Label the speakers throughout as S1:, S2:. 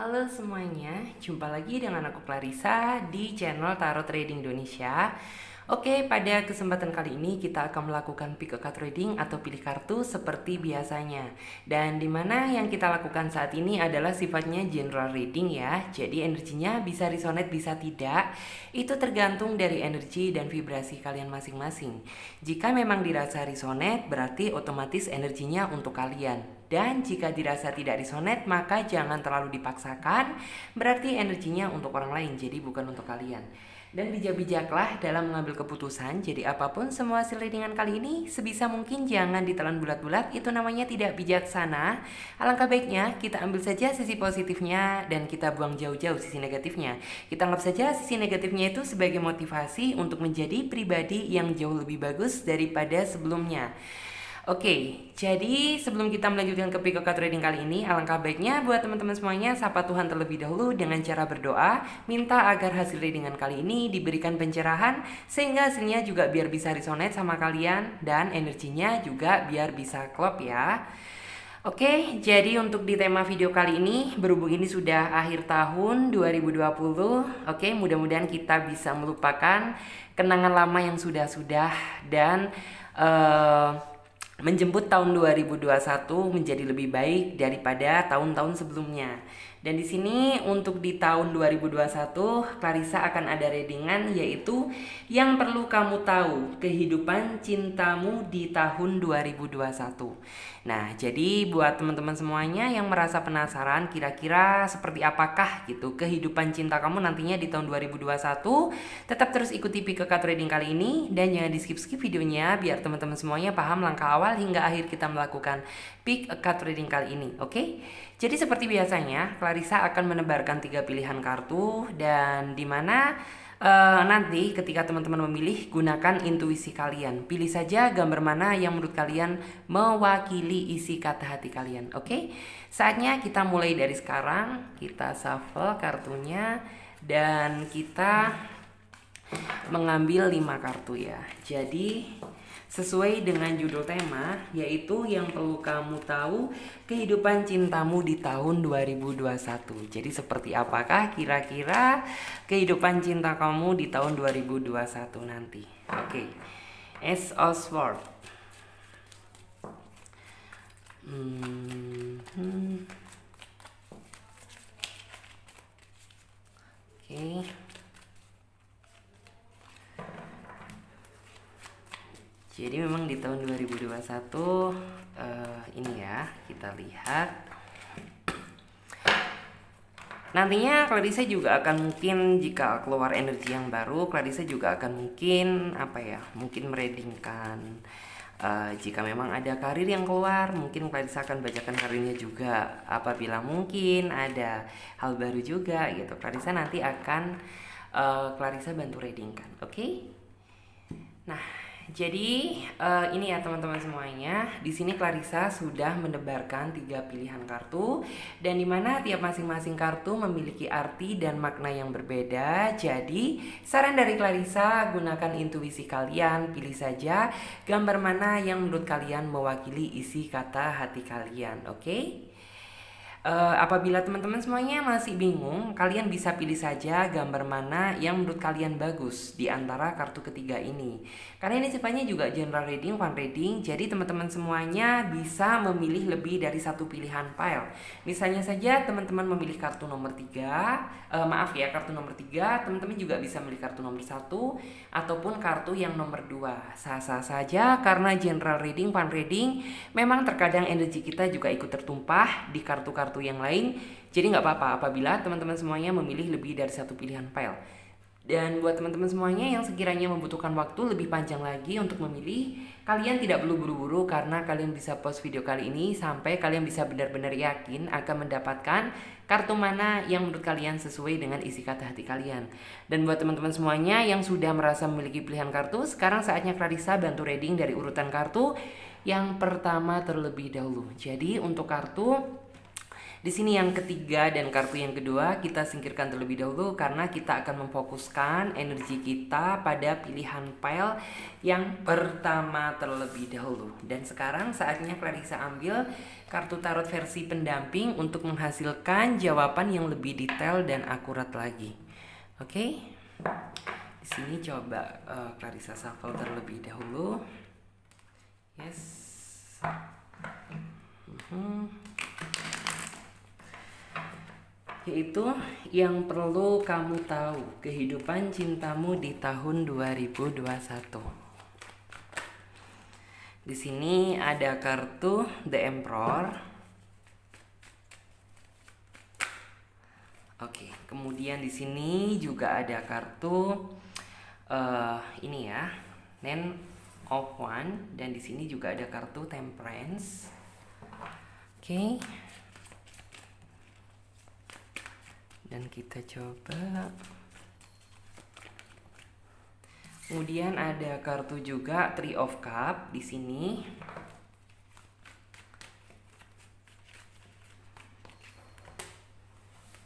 S1: Halo semuanya, jumpa lagi dengan aku Clarissa di channel Tarot Trading Indonesia. Oke, pada kesempatan kali ini kita akan melakukan pick a card trading atau pilih kartu seperti biasanya. Dan dimana yang kita lakukan saat ini adalah sifatnya general reading ya. Jadi energinya bisa resonate bisa tidak. Itu tergantung dari energi dan vibrasi kalian masing-masing. Jika memang dirasa resonate berarti otomatis energinya untuk kalian. Dan jika dirasa tidak resonate maka jangan terlalu dipaksakan, berarti energinya untuk orang lain jadi bukan untuk kalian. Dan bijak-bijaklah dalam mengambil keputusan. Jadi apapun semua hasil readingan kali ini sebisa mungkin jangan ditelan bulat-bulat, itu namanya tidak bijaksana. Alangkah baiknya kita ambil saja sisi positifnya dan kita buang jauh-jauh sisi negatifnya. Kita anggap saja sisi negatifnya itu sebagai motivasi untuk menjadi pribadi yang jauh lebih bagus daripada sebelumnya. Oke, jadi sebelum kita melanjutkan ke pick a card trading kali ini, alangkah baiknya buat teman-teman semuanya sapa Tuhan terlebih dahulu dengan cara berdoa, minta agar hasil readingan kali ini diberikan pencerahan sehingga hasilnya juga biar bisa resonate sama kalian dan energinya juga biar bisa klop ya. Oke, jadi untuk di tema video kali ini, berhubung ini sudah akhir tahun 2020, oke, mudah-mudahan kita bisa melupakan kenangan lama yang sudah-sudah dan menjemput tahun 2021 menjadi lebih baik daripada tahun-tahun sebelumnya. Dan di sini untuk di tahun 2021, Clarissa akan ada readingan yaitu yang perlu kamu tahu, kehidupan cintamu di tahun 2021. Nah, jadi buat teman-teman semuanya yang merasa penasaran kira-kira seperti apakah gitu kehidupan cinta kamu nantinya di tahun 2021, tetap terus ikuti pick a card trading kali ini dan jangan di skip-skip videonya biar teman-teman semuanya paham langkah awal hingga akhir kita melakukan pick a card trading kali ini, oke? Jadi seperti biasanya, Clarissa akan menebarkan 3 pilihan kartu dan dimana nanti ketika teman-teman memilih, gunakan intuisi kalian. Pilih saja gambar mana yang menurut kalian mewakili isi kata hati kalian, oke? Saatnya kita mulai dari sekarang, kita shuffle kartunya dan kita mengambil 5 kartu ya. Jadi sesuai dengan judul tema yaitu yang perlu kamu tahu, kehidupan cintamu di tahun 2021. Jadi seperti apakah kira-kira kehidupan cinta kamu di tahun 2021 nanti. Oke. Ace of Swords. Oke. Jadi memang di tahun 2021 ini ya, kita lihat nantinya Clarissa juga akan mungkin jika keluar energi yang baru, Clarissa juga akan mungkin mungkin mereadingkan jika memang ada karir yang keluar, mungkin Clarissa akan bacakan karirnya juga. Apabila mungkin ada hal baru juga gitu, Clarissa nanti akan Clarissa bantu readingkan, oke? Nah, jadi ini ya teman-teman semuanya. Di sini Clarissa sudah menebarkan 3 pilihan kartu dan dimana tiap masing-masing kartu memiliki arti dan makna yang berbeda. Jadi saran dari Clarissa, gunakan intuisi kalian, pilih saja gambar mana yang menurut kalian mewakili isi kata hati kalian, oke? Apabila teman-teman semuanya masih bingung, kalian bisa pilih saja gambar mana yang menurut kalian bagus di antara kartu ketiga ini. Karena ini sifatnya juga general reading, fun reading, jadi teman-teman semuanya bisa memilih lebih dari satu pilihan pile. Misalnya saja teman-teman memilih kartu nomor 3, kartu nomor 3, teman-teman juga bisa memilih kartu nomor 1 ataupun kartu yang nomor 2. Sah-sah saja karena general reading, fun reading, memang terkadang energi kita juga ikut tertumpah di kartu-kartu yang lain. Jadi nggak apa-apa apabila teman-teman semuanya memilih lebih dari satu pilihan pile. Dan buat teman-teman semuanya yang sekiranya membutuhkan waktu lebih panjang lagi untuk memilih, kalian tidak perlu buru-buru karena kalian bisa pause video kali ini sampai kalian bisa benar-benar yakin akan mendapatkan kartu mana yang menurut kalian sesuai dengan isi kata hati kalian. Dan buat teman-teman semuanya yang sudah merasa memiliki pilihan kartu, sekarang saatnya Clarissa bantu reading dari urutan kartu yang pertama terlebih dahulu. Jadi untuk kartu Di sini yang ketiga dan kartu yang kedua kita singkirkan terlebih dahulu karena kita akan memfokuskan energi kita pada pilihan pile yang pertama terlebih dahulu. Dan sekarang saatnya Clarissa ambil kartu tarot versi pendamping untuk menghasilkan jawaban yang lebih detail dan akurat lagi. Oke? Di sini coba Clarissa shuffle terlebih dahulu. Yes. Yaitu yang perlu kamu tahu kehidupan cintamu di tahun 2021. Di sini ada kartu The Emperor. Oke, kemudian di sini juga ada kartu ini ya, Nine of Wands, dan di sini juga ada kartu Temperance. Oke. Dan kita coba. Kemudian ada kartu juga Three of Cups di sini.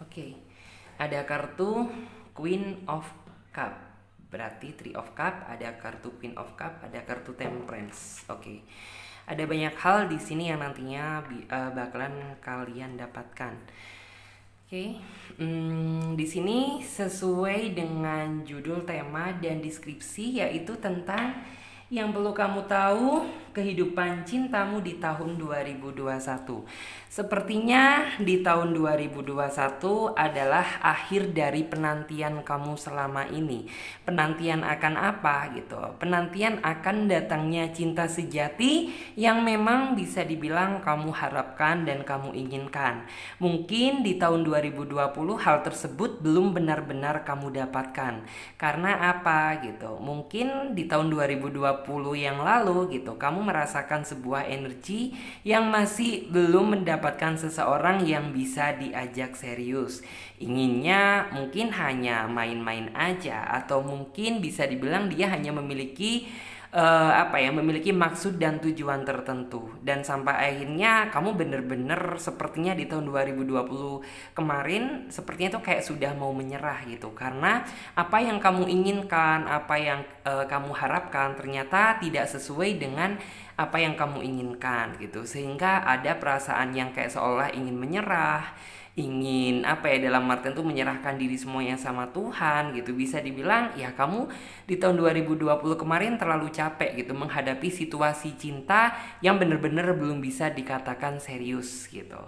S1: Oke. Ada kartu Queen of Cups. Berarti Three of Cups, ada kartu Queen of Cups, ada kartu Temperance. Oke. Ada banyak hal di sini yang nantinya bakalan kalian dapatkan. Oke, di sini sesuai dengan judul, tema, dan deskripsi, yaitu tentang yang perlu kamu tahu kehidupan cintamu di tahun 2021. Sepertinya di tahun 2021 adalah akhir dari penantian kamu selama ini. Penantian akan apa gitu? Penantian akan datangnya cinta sejati yang memang bisa dibilang kamu harapkan dan kamu inginkan. Mungkin di tahun 2020 hal tersebut belum benar-benar kamu dapatkan. Karena apa gitu? Mungkin di tahun 2020 yang lalu gitu, kamu merasakan sebuah energi yang masih belum mendapatkan seseorang yang bisa diajak serius. Inginnya mungkin hanya main-main aja, atau mungkin bisa dibilang dia hanya memiliki memiliki maksud dan tujuan tertentu. Dan sampai akhirnya kamu bener-bener sepertinya di tahun 2020 kemarin sepertinya tuh kayak sudah mau menyerah gitu, karena apa yang kamu inginkan, apa yang kamu harapkan ternyata tidak sesuai dengan apa yang kamu inginkan gitu, sehingga ada perasaan yang kayak seolah ingin menyerah, ingin dalam artian tuh menyerahkan diri semuanya sama Tuhan gitu. Bisa dibilang ya kamu di tahun 2020 kemarin terlalu capek gitu menghadapi situasi cinta yang bener-bener belum bisa dikatakan serius gitu.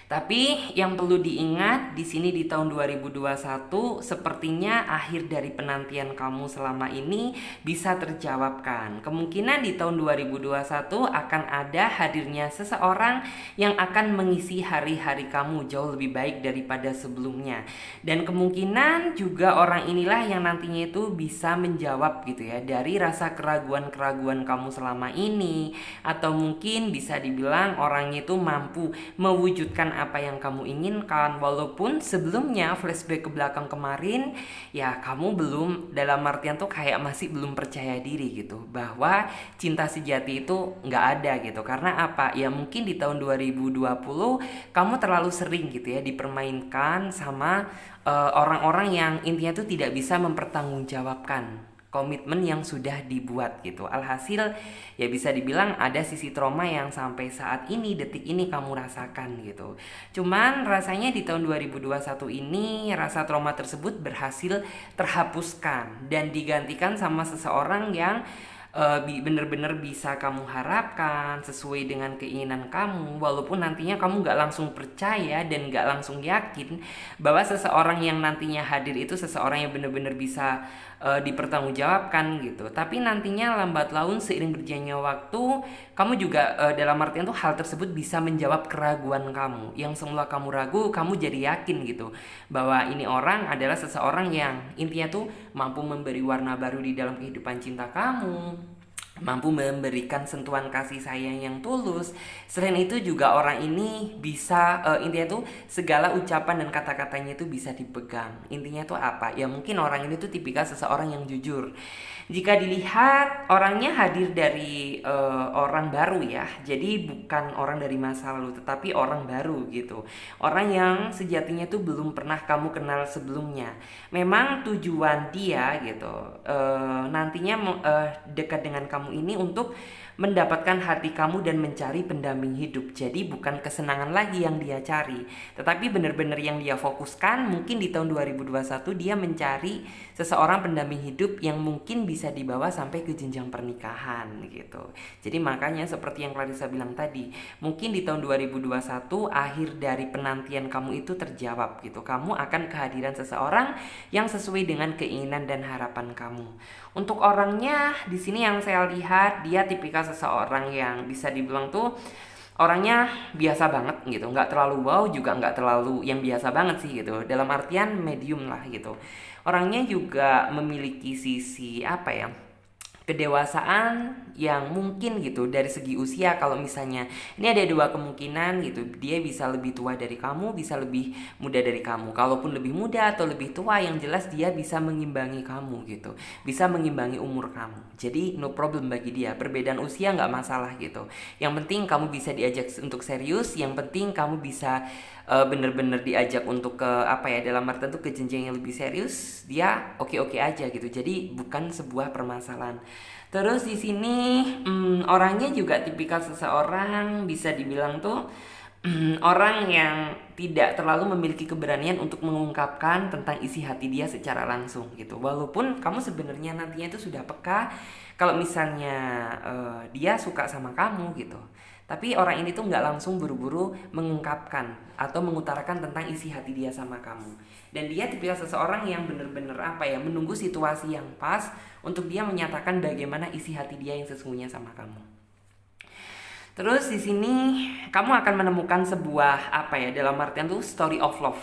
S1: Tapi yang perlu diingat di sini di tahun 2021 sepertinya akhir dari penantian kamu selama ini bisa terjawabkan. Kemungkinan di tahun 2021 akan ada hadirnya seseorang yang akan mengisi hari-hari kamu jauh lebih baik daripada sebelumnya. Dan kemungkinan juga orang inilah yang nantinya itu bisa menjawab gitu ya dari rasa keraguan-keraguan kamu selama ini, atau mungkin bisa dibilang orangnya itu mampu mewujudkan apa yang kamu inginkan, walaupun sebelumnya flashback ke belakang kemarin ya kamu belum, dalam artian tuh kayak masih belum percaya diri gitu bahwa cinta sejati itu nggak ada gitu. Karena apa? Ya mungkin di tahun 2020 kamu terlalu sering gitu ya dipermainkan sama orang-orang yang intinya tuh tidak bisa mempertanggungjawabkan komitmen yang sudah dibuat gitu. Alhasil ya bisa dibilang ada sisi trauma yang sampai saat ini, detik ini kamu rasakan gitu. Cuman rasanya di tahun 2021 ini rasa trauma tersebut berhasil terhapuskan dan digantikan sama seseorang yang bener-bener bisa kamu harapkan sesuai dengan keinginan kamu, walaupun nantinya kamu gak langsung percaya dan gak langsung yakin bahwa seseorang yang nantinya hadir itu seseorang yang bener-bener bisa dipertanggungjawabkan gitu. Tapi nantinya lambat laun seiring berjalannya waktu, kamu juga dalam artian tuh hal tersebut bisa menjawab keraguan kamu. Yang semula kamu ragu, kamu jadi yakin gitu bahwa ini orang adalah seseorang yang intinya tuh mampu memberi warna baru di dalam kehidupan cinta kamu. mampu memberikan sentuhan kasih sayang yang tulus. Selain itu juga orang ini bisa intinya tuh segala ucapan dan kata-katanya itu bisa dipegang. Intinya tuh apa? Ya mungkin orang ini tuh tipikal seseorang yang jujur. Jika dilihat orangnya hadir dari orang baru ya. Jadi bukan orang dari masa lalu tetapi orang baru gitu. Orang yang sejatinya tuh belum pernah kamu kenal sebelumnya. Memang tujuan dia gitu nantinya dekat dengan kamu ini untuk mendapatkan hati kamu dan mencari pendamping hidup. Jadi bukan kesenangan lagi yang dia cari, tetapi benar-benar yang dia fokuskan mungkin di tahun 2021 dia mencari seseorang pendamping hidup yang mungkin bisa dibawa sampai ke jenjang pernikahan gitu. Jadi makanya seperti yang Clarissa bilang tadi, mungkin di tahun 2021 akhir dari penantian kamu itu terjawab gitu. Kamu akan kehadiran seseorang yang sesuai dengan keinginan dan harapan kamu. Untuk orangnya di sini yang saya lihat dia tipikal seseorang yang bisa dibilang tuh orangnya biasa banget gitu, nggak terlalu wow juga nggak terlalu yang biasa banget sih gitu, dalam artian medium lah gitu. Orangnya juga memiliki sisi apa ya, kedewasaan yang mungkin gitu dari segi usia. Kalau misalnya ini ada dua kemungkinan gitu, dia bisa lebih tua dari kamu, bisa lebih muda dari kamu. Kalaupun lebih muda atau lebih tua, yang jelas dia bisa mengimbangi kamu gitu, bisa mengimbangi umur kamu. Jadi no problem bagi dia, perbedaan usia nggak masalah gitu. Yang penting kamu bisa diajak untuk serius, yang penting kamu bisa bener-bener diajak untuk ke apa ya, dalam artian tuh ke jenjang yang lebih serius, dia oke-oke aja gitu. Jadi bukan sebuah permasalahan. Terus di sini orangnya juga tipikal seseorang bisa dibilang tuh orang yang tidak terlalu memiliki keberanian untuk mengungkapkan tentang isi hati dia secara langsung gitu. Walaupun kamu sebenarnya nantinya itu sudah peka kalau misalnya dia suka sama kamu gitu. Tapi orang ini tuh nggak langsung buru-buru mengungkapkan atau mengutarakan tentang isi hati dia sama kamu. Dan dia tipikal seseorang yang bener-bener apa ya, menunggu situasi yang pas untuk dia menyatakan bagaimana isi hati dia yang sesungguhnya sama kamu. Terus di sini kamu akan menemukan sebuah apa ya, dalam artian tuh story of love,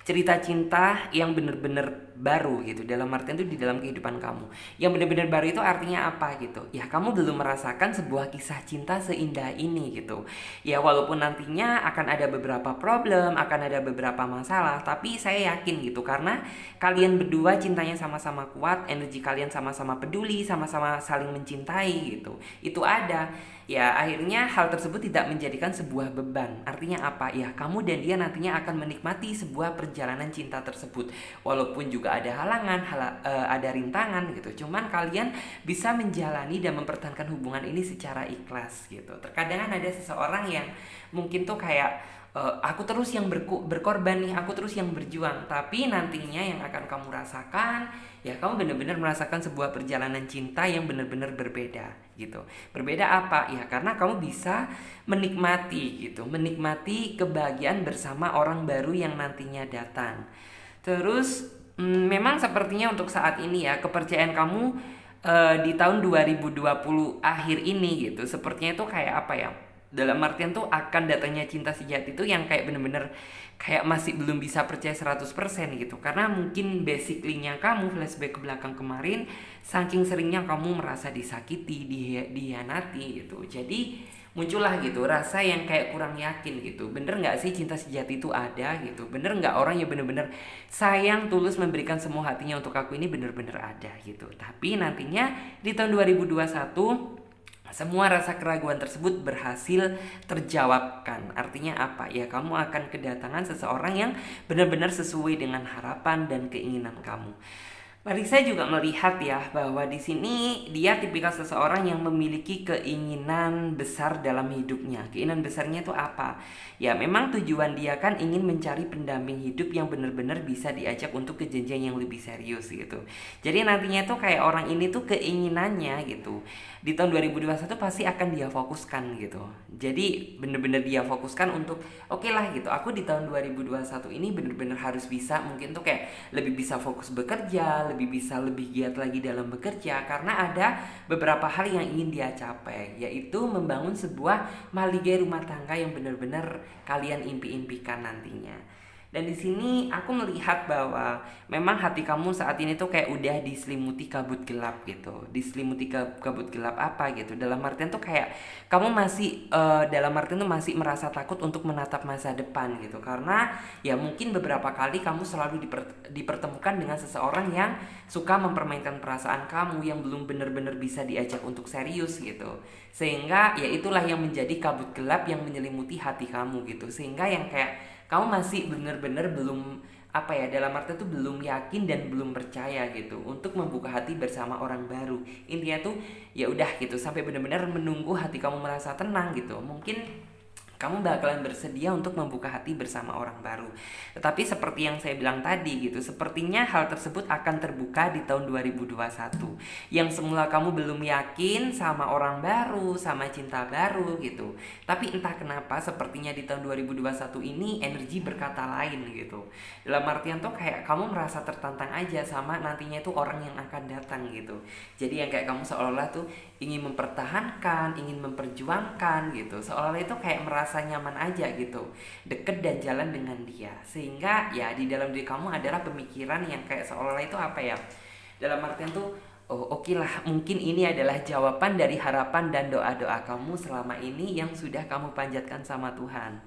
S1: cerita cinta yang bener-bener baru gitu, dalam artian tuh di dalam kehidupan kamu. Yang bener-bener baru itu artinya apa gitu? Ya kamu belum merasakan sebuah kisah cinta seindah ini gitu. Ya walaupun nantinya akan ada beberapa problem, akan ada beberapa masalah, tapi saya yakin gitu karena kalian berdua cintanya sama-sama kuat, energi kalian sama-sama peduli, sama-sama saling mencintai gitu. Itu ada. Ya akhirnya hal tersebut tidak menjadikan sebuah beban. Artinya apa? Ya kamu dan dia nantinya akan menikmati sebuah perjalanan cinta tersebut. Walaupun juga ada halangan, ada rintangan gitu. Cuman kalian bisa menjalani dan mempertahankan hubungan ini secara ikhlas gitu. Terkadang ada seseorang yang mungkin tuh kayak aku terus yang berkorban nih, aku terus yang berjuang. Tapi nantinya yang akan kamu rasakan, ya kamu benar-benar merasakan sebuah perjalanan cinta yang benar-benar berbeda gitu. Berbeda apa? Ya karena kamu bisa menikmati gitu, menikmati kebahagiaan bersama orang baru yang nantinya datang. Terus memang sepertinya untuk saat ini ya, kepercayaan kamu di tahun 2020 akhir ini gitu, sepertinya itu kayak apa ya, dalam artian tuh akan datangnya cinta sejati itu yang kayak bener-bener kayak masih belum bisa percaya 100% gitu. Karena mungkin basically-nya kamu flashback ke belakang kemarin, saking seringnya kamu merasa disakiti, dihianati gitu. Jadi muncullah gitu rasa yang kayak kurang yakin gitu. Bener gak sih cinta sejati itu ada gitu? Bener gak orang yang bener-bener sayang tulus memberikan semua hatinya untuk aku ini bener-bener ada gitu. Tapi nantinya di tahun 2021 semua rasa keraguan tersebut berhasil terjawabkan. Artinya apa? Ya kamu akan kedatangan seseorang yang benar-benar sesuai dengan harapan dan keinginan kamu. Marisa juga melihat ya bahwa di sini dia tipikal seseorang yang memiliki keinginan besar dalam hidupnya. Keinginan besarnya itu apa? Ya memang tujuan dia kan ingin mencari pendamping hidup yang benar-benar bisa diajak untuk ke jenjang yang lebih serius gitu. Jadi nantinya tuh kayak orang ini tuh keinginannya gitu, di tahun 2021 pasti akan dia fokuskan gitu. Jadi bener-bener dia fokuskan untuk oke lah gitu, aku di tahun 2021 ini bener-bener harus bisa, mungkin tuh kayak lebih bisa fokus bekerja, lebih giat lagi dalam bekerja. Karena ada beberapa hal yang ingin dia capai, yaitu membangun sebuah mahligai rumah tangga yang bener-bener kalian impi-impikan nantinya. Dan di sini aku melihat bahwa memang hati kamu saat ini tuh kayak udah diselimuti kabut gelap gitu. Diselimuti kabut gelap apa gitu. Dalam artian tuh kayak kamu masih dalam artian tuh masih merasa takut untuk menatap masa depan gitu. Karena ya mungkin beberapa kali kamu selalu dipertemukan dengan seseorang yang suka mempermainkan perasaan kamu, yang belum benar-benar bisa diajak untuk serius gitu. Sehingga ya itulah yang menjadi kabut gelap yang menyelimuti hati kamu gitu. Sehingga yang kayak kamu masih bener-bener belum apa ya, dalam arti tuh belum yakin dan belum percaya gitu untuk membuka hati bersama orang baru. Intinya tuh ya udah gitu sampai bener-bener menunggu hati kamu merasa tenang gitu. Mungkin kamu bakalan bersedia untuk membuka hati bersama orang baru. Tetapi seperti yang saya bilang tadi gitu, sepertinya hal tersebut akan terbuka di tahun 2021. Yang semula kamu belum yakin sama orang baru, sama cinta baru gitu. Tapi entah kenapa sepertinya di tahun 2021 ini energi berkata lain gitu. Dalam artian tuh kayak kamu merasa tertantang aja sama nantinya itu orang yang akan datang gitu. Jadi yang kayak kamu seolah-olah tuh ingin mempertahankan, ingin memperjuangkan gitu. Seolah-olah itu kayak merasa nyaman aja gitu, deket dan jalan dengan dia. Sehingga ya di dalam diri kamu adalah pemikiran yang kayak seolah-olah itu apa ya, dalam artian tuh oh oke lah, mungkin ini adalah jawaban dari harapan dan doa-doa kamu selama ini yang sudah kamu panjatkan sama Tuhan.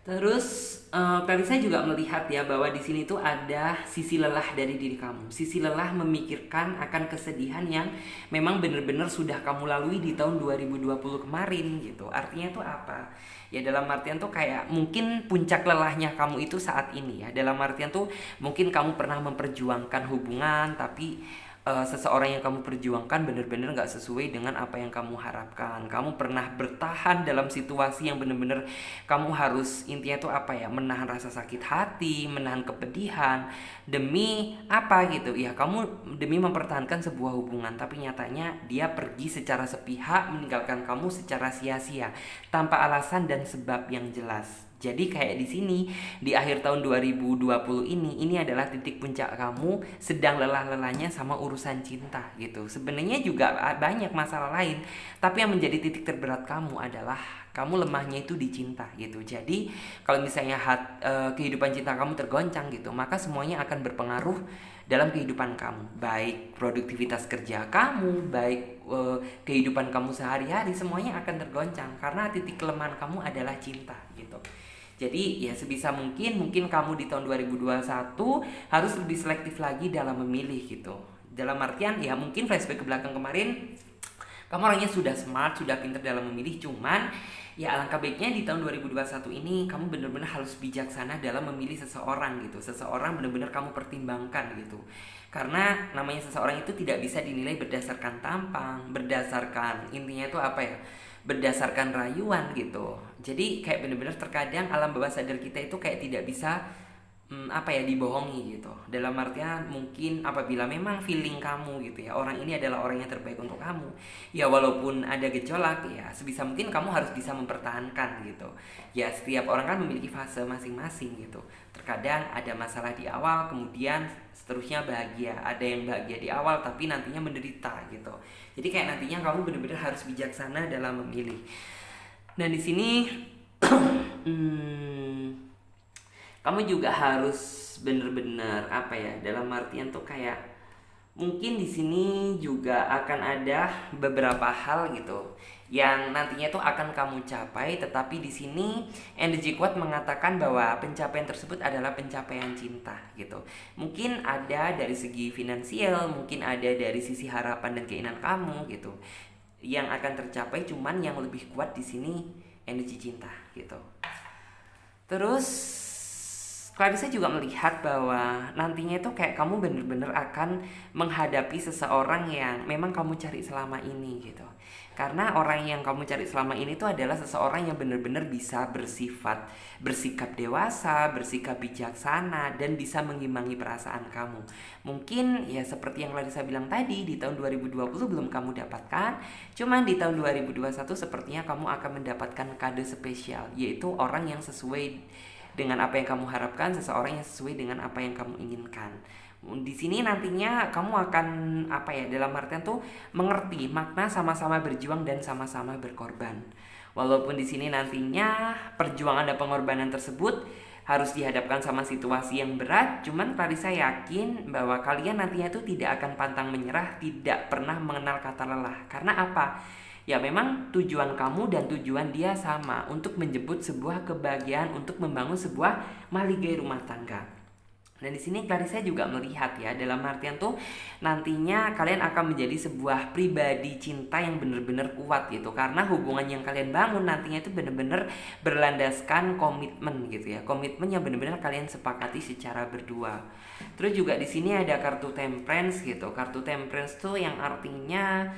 S1: Terus tadi saya juga melihat ya bahwa di sini tuh ada sisi lelah dari diri kamu, sisi lelah memikirkan akan kesedihan yang memang benar-benar sudah kamu lalui di tahun 2020 kemarin gitu. Artinya tuh apa? Ya dalam artian tuh kayak mungkin puncak lelahnya kamu itu saat ini ya. Dalam artian tuh mungkin kamu pernah memperjuangkan hubungan tapi seseorang yang kamu perjuangkan benar-benar gak sesuai dengan apa yang kamu harapkan. Kamu pernah bertahan dalam situasi yang benar-benar kamu harus intinya tuh apa ya, menahan rasa sakit hati, menahan kepedihan demi apa gitu ya, kamu demi mempertahankan sebuah hubungan. Tapi nyatanya dia pergi secara sepihak, meninggalkan kamu secara sia-sia tanpa alasan dan sebab yang jelas. Jadi kayak di sini di akhir tahun 2020 ini adalah titik puncak kamu sedang lelah-lelahnya sama urusan cinta gitu. Sebenarnya juga banyak masalah lain, tapi yang menjadi titik terberat kamu adalah kamu lemahnya itu di cinta gitu. Jadi kalau misalnya kehidupan cinta kamu tergoncang gitu, maka semuanya akan berpengaruh dalam kehidupan kamu, baik produktivitas kerja kamu, baik kehidupan kamu sehari-hari, semuanya akan tergoncang karena titik kelemahan kamu adalah cinta gitu. Jadi ya sebisa mungkin kamu di tahun 2021 harus lebih selektif lagi dalam memilih gitu. Dalam artian ya mungkin flashback ke belakang kemarin kamu orangnya sudah smart, sudah pintar dalam memilih, cuman ya alangkah baiknya di tahun 2021 ini kamu benar-benar harus bijaksana dalam memilih seseorang gitu. Seseorang benar-benar kamu pertimbangkan gitu. Karena namanya seseorang itu tidak bisa dinilai berdasarkan tampang, berdasarkan intinya itu apa ya, berdasarkan rayuan gitu. Jadi kayak bener-bener terkadang alam bawah sadar kita itu kayak tidak bisa apa ya, dibohongi gitu. Dalam artian mungkin apabila memang feeling kamu gitu ya, orang ini adalah orang yang terbaik untuk kamu, ya walaupun ada gejolak ya sebisa mungkin kamu harus bisa mempertahankan gitu. Ya setiap orang kan memiliki fase masing-masing gitu. Terkadang ada masalah di awal, kemudian seterusnya bahagia. Ada yang bahagia di awal tapi nantinya menderita gitu. Jadi kayak nantinya kamu benar-benar harus bijaksana dalam memilih. Nah di sini kamu juga harus bener-bener apa ya, dalam artian tuh kayak mungkin di sini juga akan ada beberapa hal gitu yang nantinya tuh akan kamu capai, tetapi di sini energi kuat mengatakan bahwa pencapaian tersebut adalah pencapaian cinta gitu. Mungkin ada dari segi finansial, mungkin ada dari sisi harapan dan keinginan kamu gitu yang akan tercapai, cuman yang lebih kuat di sini energi cinta gitu. Terus Clarissa juga melihat bahwa nantinya itu kayak kamu bener-bener akan menghadapi seseorang yang memang kamu cari selama ini gitu. Karena orang yang kamu cari selama ini itu adalah seseorang yang bener-bener bisa bersikap dewasa, bersikap bijaksana, dan bisa mengimbangi perasaan kamu. Mungkin ya seperti yang Clarissa bilang tadi, di tahun 2020 belum kamu dapatkan, cuman di tahun 2021 sepertinya kamu akan mendapatkan kado spesial, yaitu orang yang sesuai dengan apa yang kamu harapkan, seseorang yang sesuai dengan apa yang kamu inginkan. Di sini nantinya kamu akan apa ya, dalam artian tuh mengerti makna sama-sama berjuang dan sama-sama berkorban. Walaupun di sini nantinya perjuangan dan pengorbanan tersebut harus dihadapkan sama situasi yang berat, cuman Clarissa yakin bahwa kalian nantinya itu tidak akan pantang menyerah, tidak pernah mengenal kata lelah. Karena apa? Ya memang tujuan kamu dan tujuan dia sama, untuk menjemput sebuah kebahagiaan, untuk membangun sebuah mahligai rumah tangga. Dan di sini Clarissa juga melihat ya, dalam artian tuh nantinya kalian akan menjadi sebuah pribadi cinta yang benar-benar kuat gitu, karena hubungan yang kalian bangun nantinya itu benar-benar berlandaskan komitmen gitu ya, komitmen yang benar-benar kalian sepakati secara berdua. Terus juga di sini ada kartu Temperance gitu. Kartu Temperance tuh yang artinya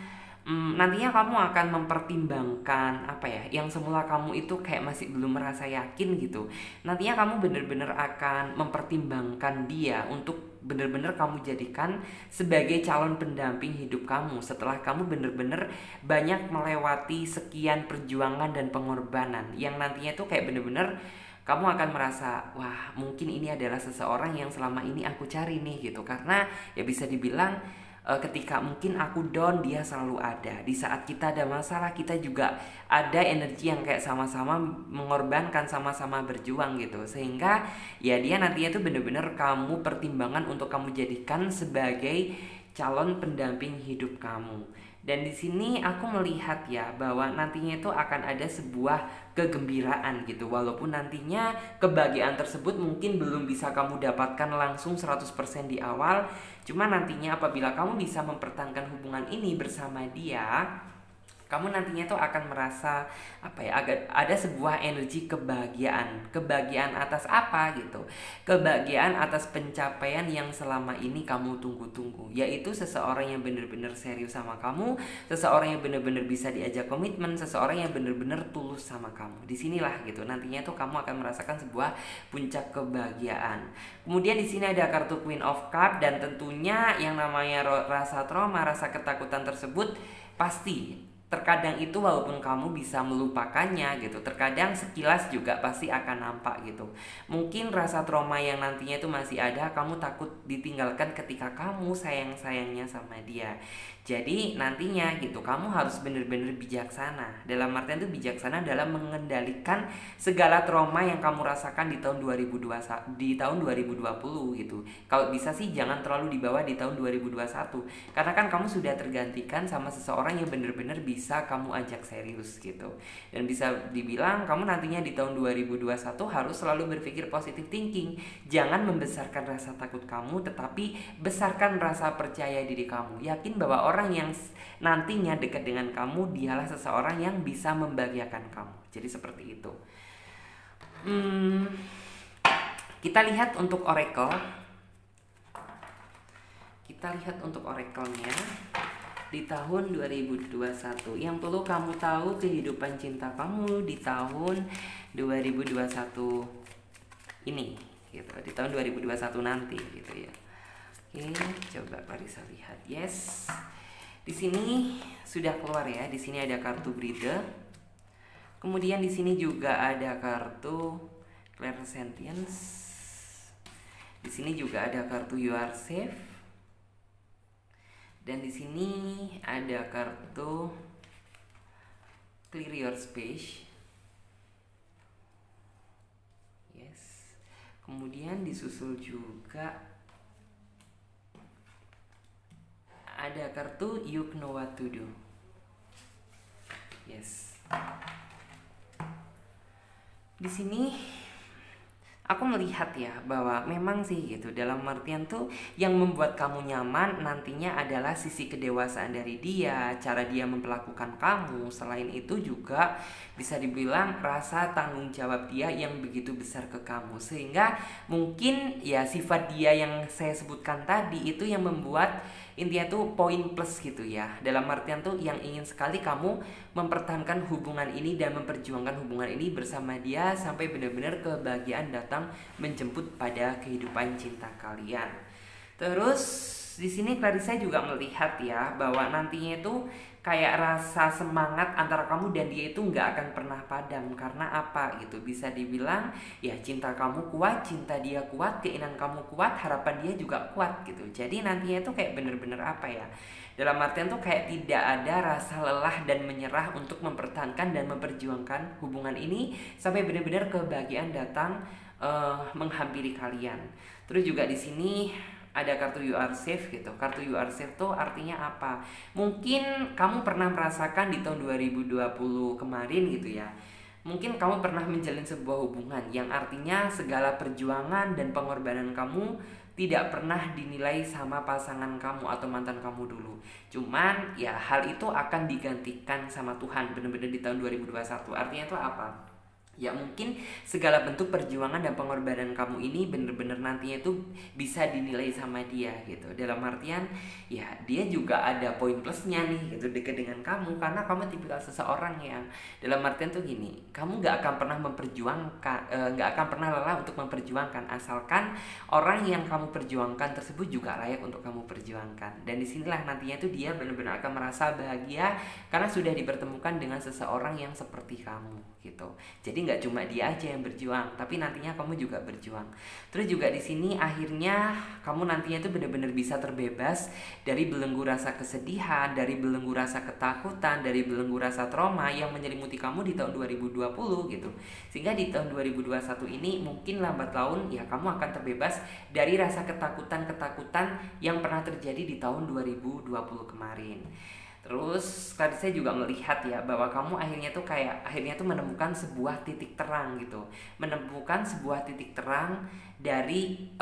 S1: nantinya kamu akan mempertimbangkan apa ya, yang semula kamu itu kayak masih belum merasa yakin gitu. Nantinya kamu benar-benar akan mempertimbangkan dia untuk benar-benar kamu jadikan sebagai calon pendamping hidup kamu setelah kamu benar-benar banyak melewati sekian perjuangan dan pengorbanan, yang nantinya tuh kayak benar-benar kamu akan merasa, wah mungkin ini adalah seseorang yang selama ini aku cari nih gitu. Karena ya bisa dibilang ketika mungkin aku down, dia selalu ada. Di saat kita ada masalah, kita juga ada energi yang kayak sama-sama mengorbankan, sama-sama berjuang gitu. Sehingga ya dia nantinya tuh bener-bener kamu pertimbangan untuk kamu jadikan sebagai calon pendamping hidup kamu. Dan di sini aku melihat ya bahwa nantinya itu akan ada sebuah kegembiraan gitu. Walaupun nantinya kebahagiaan tersebut mungkin belum bisa kamu dapatkan langsung 100% di awal, cuma nantinya apabila kamu bisa mempertahankan hubungan ini bersama dia, kamu nantinya tuh akan merasa apa ya, agak ada sebuah energi kebahagiaan atas apa gitu, kebahagiaan atas pencapaian yang selama ini kamu tunggu-tunggu, yaitu seseorang yang benar-benar serius sama kamu, seseorang yang benar-benar bisa diajak komitmen, seseorang yang benar-benar tulus sama kamu. Disinilah gitu nantinya tuh kamu akan merasakan sebuah puncak kebahagiaan. Kemudian di sini ada kartu Queen of Cups, dan tentunya yang namanya rasa trauma, rasa ketakutan tersebut pasti terkadang itu walaupun kamu bisa melupakannya gitu, terkadang sekilas juga pasti akan nampak gitu. Mungkin rasa trauma yang nantinya itu masih ada, kamu takut ditinggalkan ketika kamu sayang-sayangnya sama dia. Jadi nantinya gitu kamu harus benar-benar bijaksana. Dalam artian itu bijaksana dalam mengendalikan segala trauma yang kamu rasakan di tahun 2020 gitu. Kalau bisa sih jangan terlalu dibawa di tahun 2021. Karena kan kamu sudah tergantikan sama seseorang yang benar-benar bisa kamu ajak serius gitu. Dan bisa dibilang kamu nantinya di tahun 2021 harus selalu berpikir positive thinking. Jangan membesarkan rasa takut kamu, tetapi besarkan rasa percaya diri kamu. Yakin bahwa orang yang nantinya dekat dengan kamu dialah seseorang yang bisa membahagiakan kamu. Jadi seperti itu. Kita lihat untuk oracle. Kita lihat untuk oracle-nya di tahun 2021. Yang perlu kamu tahu kehidupan cinta kamu di tahun 2021 ini gitu. Di tahun 2021 nanti gitu ya. Oke, coba Clarissa lihat. Yes. Di sini sudah keluar ya. Di sini ada kartu Breather. Kemudian di sini juga ada kartu Clairsentience. Di sini juga ada kartu You Are Safe. Dan di sini ada kartu Clear Your Space. Yes. Kemudian disusul juga ada kartu You Know What To Do. Yes. Di sini aku melihat ya bahwa memang sih gitu, dalam artian tuh yang membuat kamu nyaman nantinya adalah sisi kedewasaan dari dia, cara dia memperlakukan kamu. Selain itu juga bisa dibilang rasa tanggung jawab dia yang begitu besar ke kamu, sehingga mungkin ya sifat dia yang saya sebutkan tadi itu yang membuat intinya tuh poin plus gitu ya. Dalam artian tuh yang ingin sekali kamu mempertahankan hubungan ini dan memperjuangkan hubungan ini bersama dia sampai benar-benar kebahagiaan datang menjemput pada kehidupan cinta kalian. Terus di sini Clarissa juga melihat ya bahwa nantinya itu kayak rasa semangat antara kamu dan dia itu nggak akan pernah padam. Karena apa gitu, bisa dibilang ya cinta kamu kuat, cinta dia kuat, keinginan kamu kuat, harapan dia juga kuat gitu. Jadi nantinya itu kayak bener-bener apa ya, dalam artian tuh kayak tidak ada rasa lelah dan menyerah untuk mempertahankan dan memperjuangkan hubungan ini sampai benar-benar kebahagiaan datang menghampiri kalian. Terus juga di sini ada kartu you are safe gitu. Kartu you are safe tuh artinya apa? Mungkin kamu pernah merasakan di tahun 2020 kemarin gitu ya. Mungkin kamu pernah menjalin sebuah hubungan yang artinya segala perjuangan dan pengorbanan kamu tidak pernah dinilai sama pasangan kamu atau mantan kamu dulu. Cuman ya hal itu akan digantikan sama Tuhan bener-bener di tahun 2021. Artinya itu apa? Ya mungkin segala bentuk perjuangan dan pengorbanan kamu ini bener-bener nantinya itu bisa dinilai sama dia gitu. Dalam artian ya dia juga ada poin plusnya nih gitu dekat dengan kamu, karena kamu tipikal seseorang yang dalam artian tuh gini, kamu nggak akan pernah memperjuangkan, nggak akan pernah lelah untuk memperjuangkan asalkan orang yang kamu perjuangkan tersebut juga layak untuk kamu perjuangkan. Dan disinilah nantinya tuh dia benar-benar akan merasa bahagia karena sudah dipertemukan dengan seseorang yang seperti kamu gitu. Jadi nggak cuma dia aja yang berjuang, tapi nantinya kamu juga berjuang. Terus juga di sini akhirnya kamu nantinya itu benar-benar bisa terbebas dari belenggu rasa kesedihan, dari belenggu rasa ketakutan, dari belenggu rasa trauma yang menyelimuti kamu di tahun 2020 gitu. Sehingga di tahun 2021 ini mungkin lambat laun ya kamu akan terbebas dari rasa ketakutan-ketakutan yang pernah terjadi di tahun 2020 kemarin. Terus tadi saya juga melihat ya bahwa kamu akhirnya tuh menemukan sebuah titik terang gitu. Menemukan sebuah titik terang dari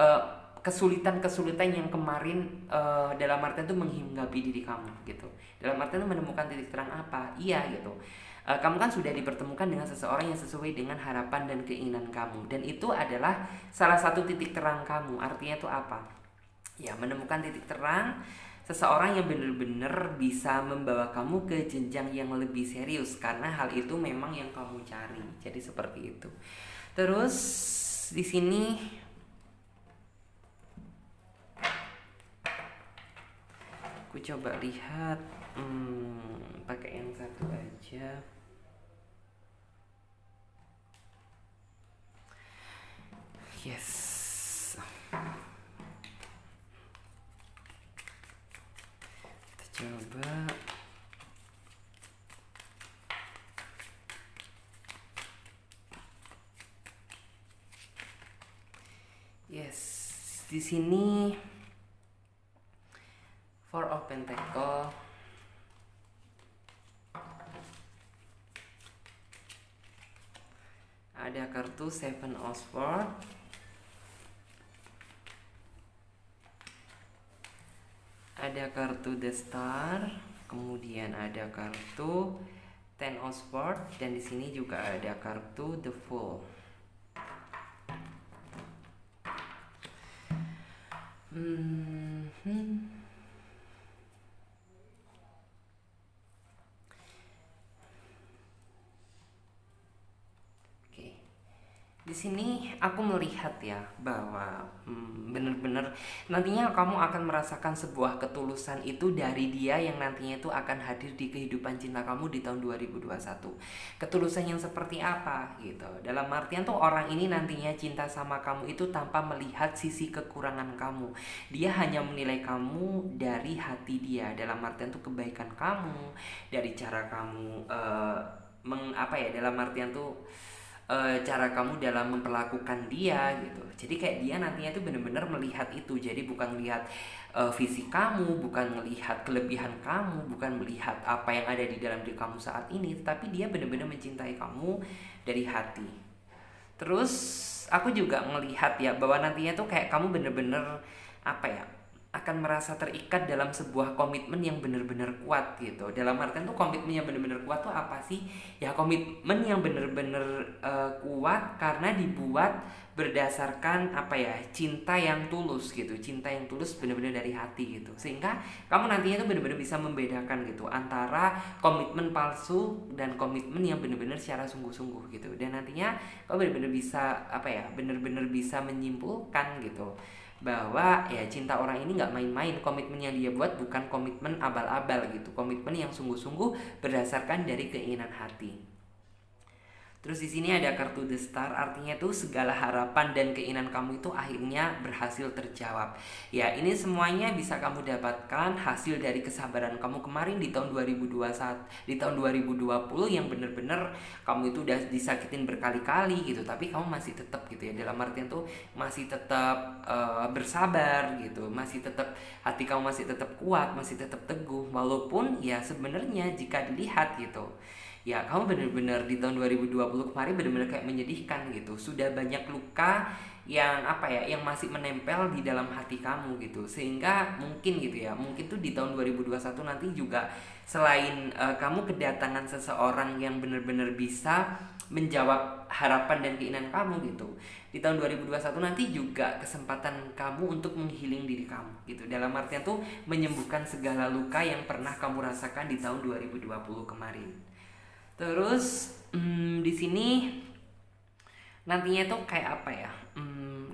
S1: kesulitan-kesulitan yang kemarin dalam artian tuh menghinggapi diri kamu gitu. Dalam artian tuh menemukan titik terang apa? Iya gitu. Kamu kan sudah dipertemukan dengan seseorang yang sesuai dengan harapan dan keinginan kamu, dan itu adalah salah satu titik terang kamu. Artinya tuh apa? Ya menemukan titik terang seseorang yang benar-benar bisa membawa kamu ke jenjang yang lebih serius, karena hal itu memang yang kamu cari. Jadi seperti itu. Terus di sini aku coba lihat pakai yang satu aja. Yes. Coba yes, di sini Four of Pentacle, ada kartu Seven of Swords, ada kartu The Star, kemudian ada kartu Ten of Swords, dan di sini juga ada kartu The Fool. Di sini aku melihat ya bahwa benar-benar nantinya kamu akan merasakan sebuah ketulusan itu dari dia yang nantinya itu akan hadir di kehidupan cinta kamu di tahun 2021. Ketulusan yang seperti apa gitu. Dalam artian tuh orang ini nantinya cinta sama kamu itu tanpa melihat sisi kekurangan kamu. Dia hanya menilai kamu dari hati dia. Dalam artian tuh kebaikan kamu, dari cara kamu dalam artian tuh cara kamu dalam memperlakukan dia gitu. Jadi kayak dia nantinya itu benar-benar melihat itu. Jadi bukan melihat fisik kamu, bukan melihat kelebihan kamu, bukan melihat apa yang ada di dalam diri kamu saat ini, tetapi dia benar-benar mencintai kamu dari hati. Terus aku juga melihat ya bahwa nantinya tuh kayak kamu benar-benar akan merasa terikat dalam sebuah komitmen yang benar-benar kuat gitu. Dalam artian tuh komitmen yang benar-benar kuat tuh apa sih? Ya komitmen yang benar-benar kuat karena dibuat berdasarkan cinta yang tulus gitu. Cinta yang tulus benar-benar dari hati gitu. Sehingga kamu nantinya tuh benar-benar bisa membedakan gitu antara komitmen palsu dan komitmen yang benar-benar secara sungguh-sungguh gitu. Dan nantinya kamu benar-benar bisa benar-benar bisa menyimpulkan gitu bahwa ya cinta orang ini nggak main-main, komitmen yang dia buat bukan komitmen abal-abal gitu, komitmen yang sungguh-sungguh berdasarkan dari keinginan hati. Terus di sini ada kartu The Star, artinya tuh segala harapan dan keinginan kamu itu akhirnya berhasil terjawab. Ya, ini semuanya bisa kamu dapatkan hasil dari kesabaran kamu kemarin di tahun 2021, di tahun 2020 yang bener-bener kamu itu udah disakitin berkali-kali gitu, tapi kamu masih tetap gitu ya. Dalam artian tuh masih tetap bersabar gitu, masih tetap hati kamu masih tetap kuat, masih tetap teguh walaupun ya sebenarnya jika dilihat gitu, ya kamu benar-benar di tahun 2020 kemarin benar-benar kayak menyedihkan gitu, sudah banyak luka yang apa ya, yang masih menempel di dalam hati kamu gitu, sehingga mungkin gitu ya, mungkin tuh di tahun 2021 nanti juga selain kamu kedatangan seseorang yang benar-benar bisa menjawab harapan dan keinginan kamu gitu, di tahun 2021 nanti juga kesempatan kamu untuk menghealing diri kamu gitu, dalam artian tuh menyembuhkan segala luka yang pernah kamu rasakan di tahun 2020 kemarin. Terus di sini nantinya tuh kayak apa ya?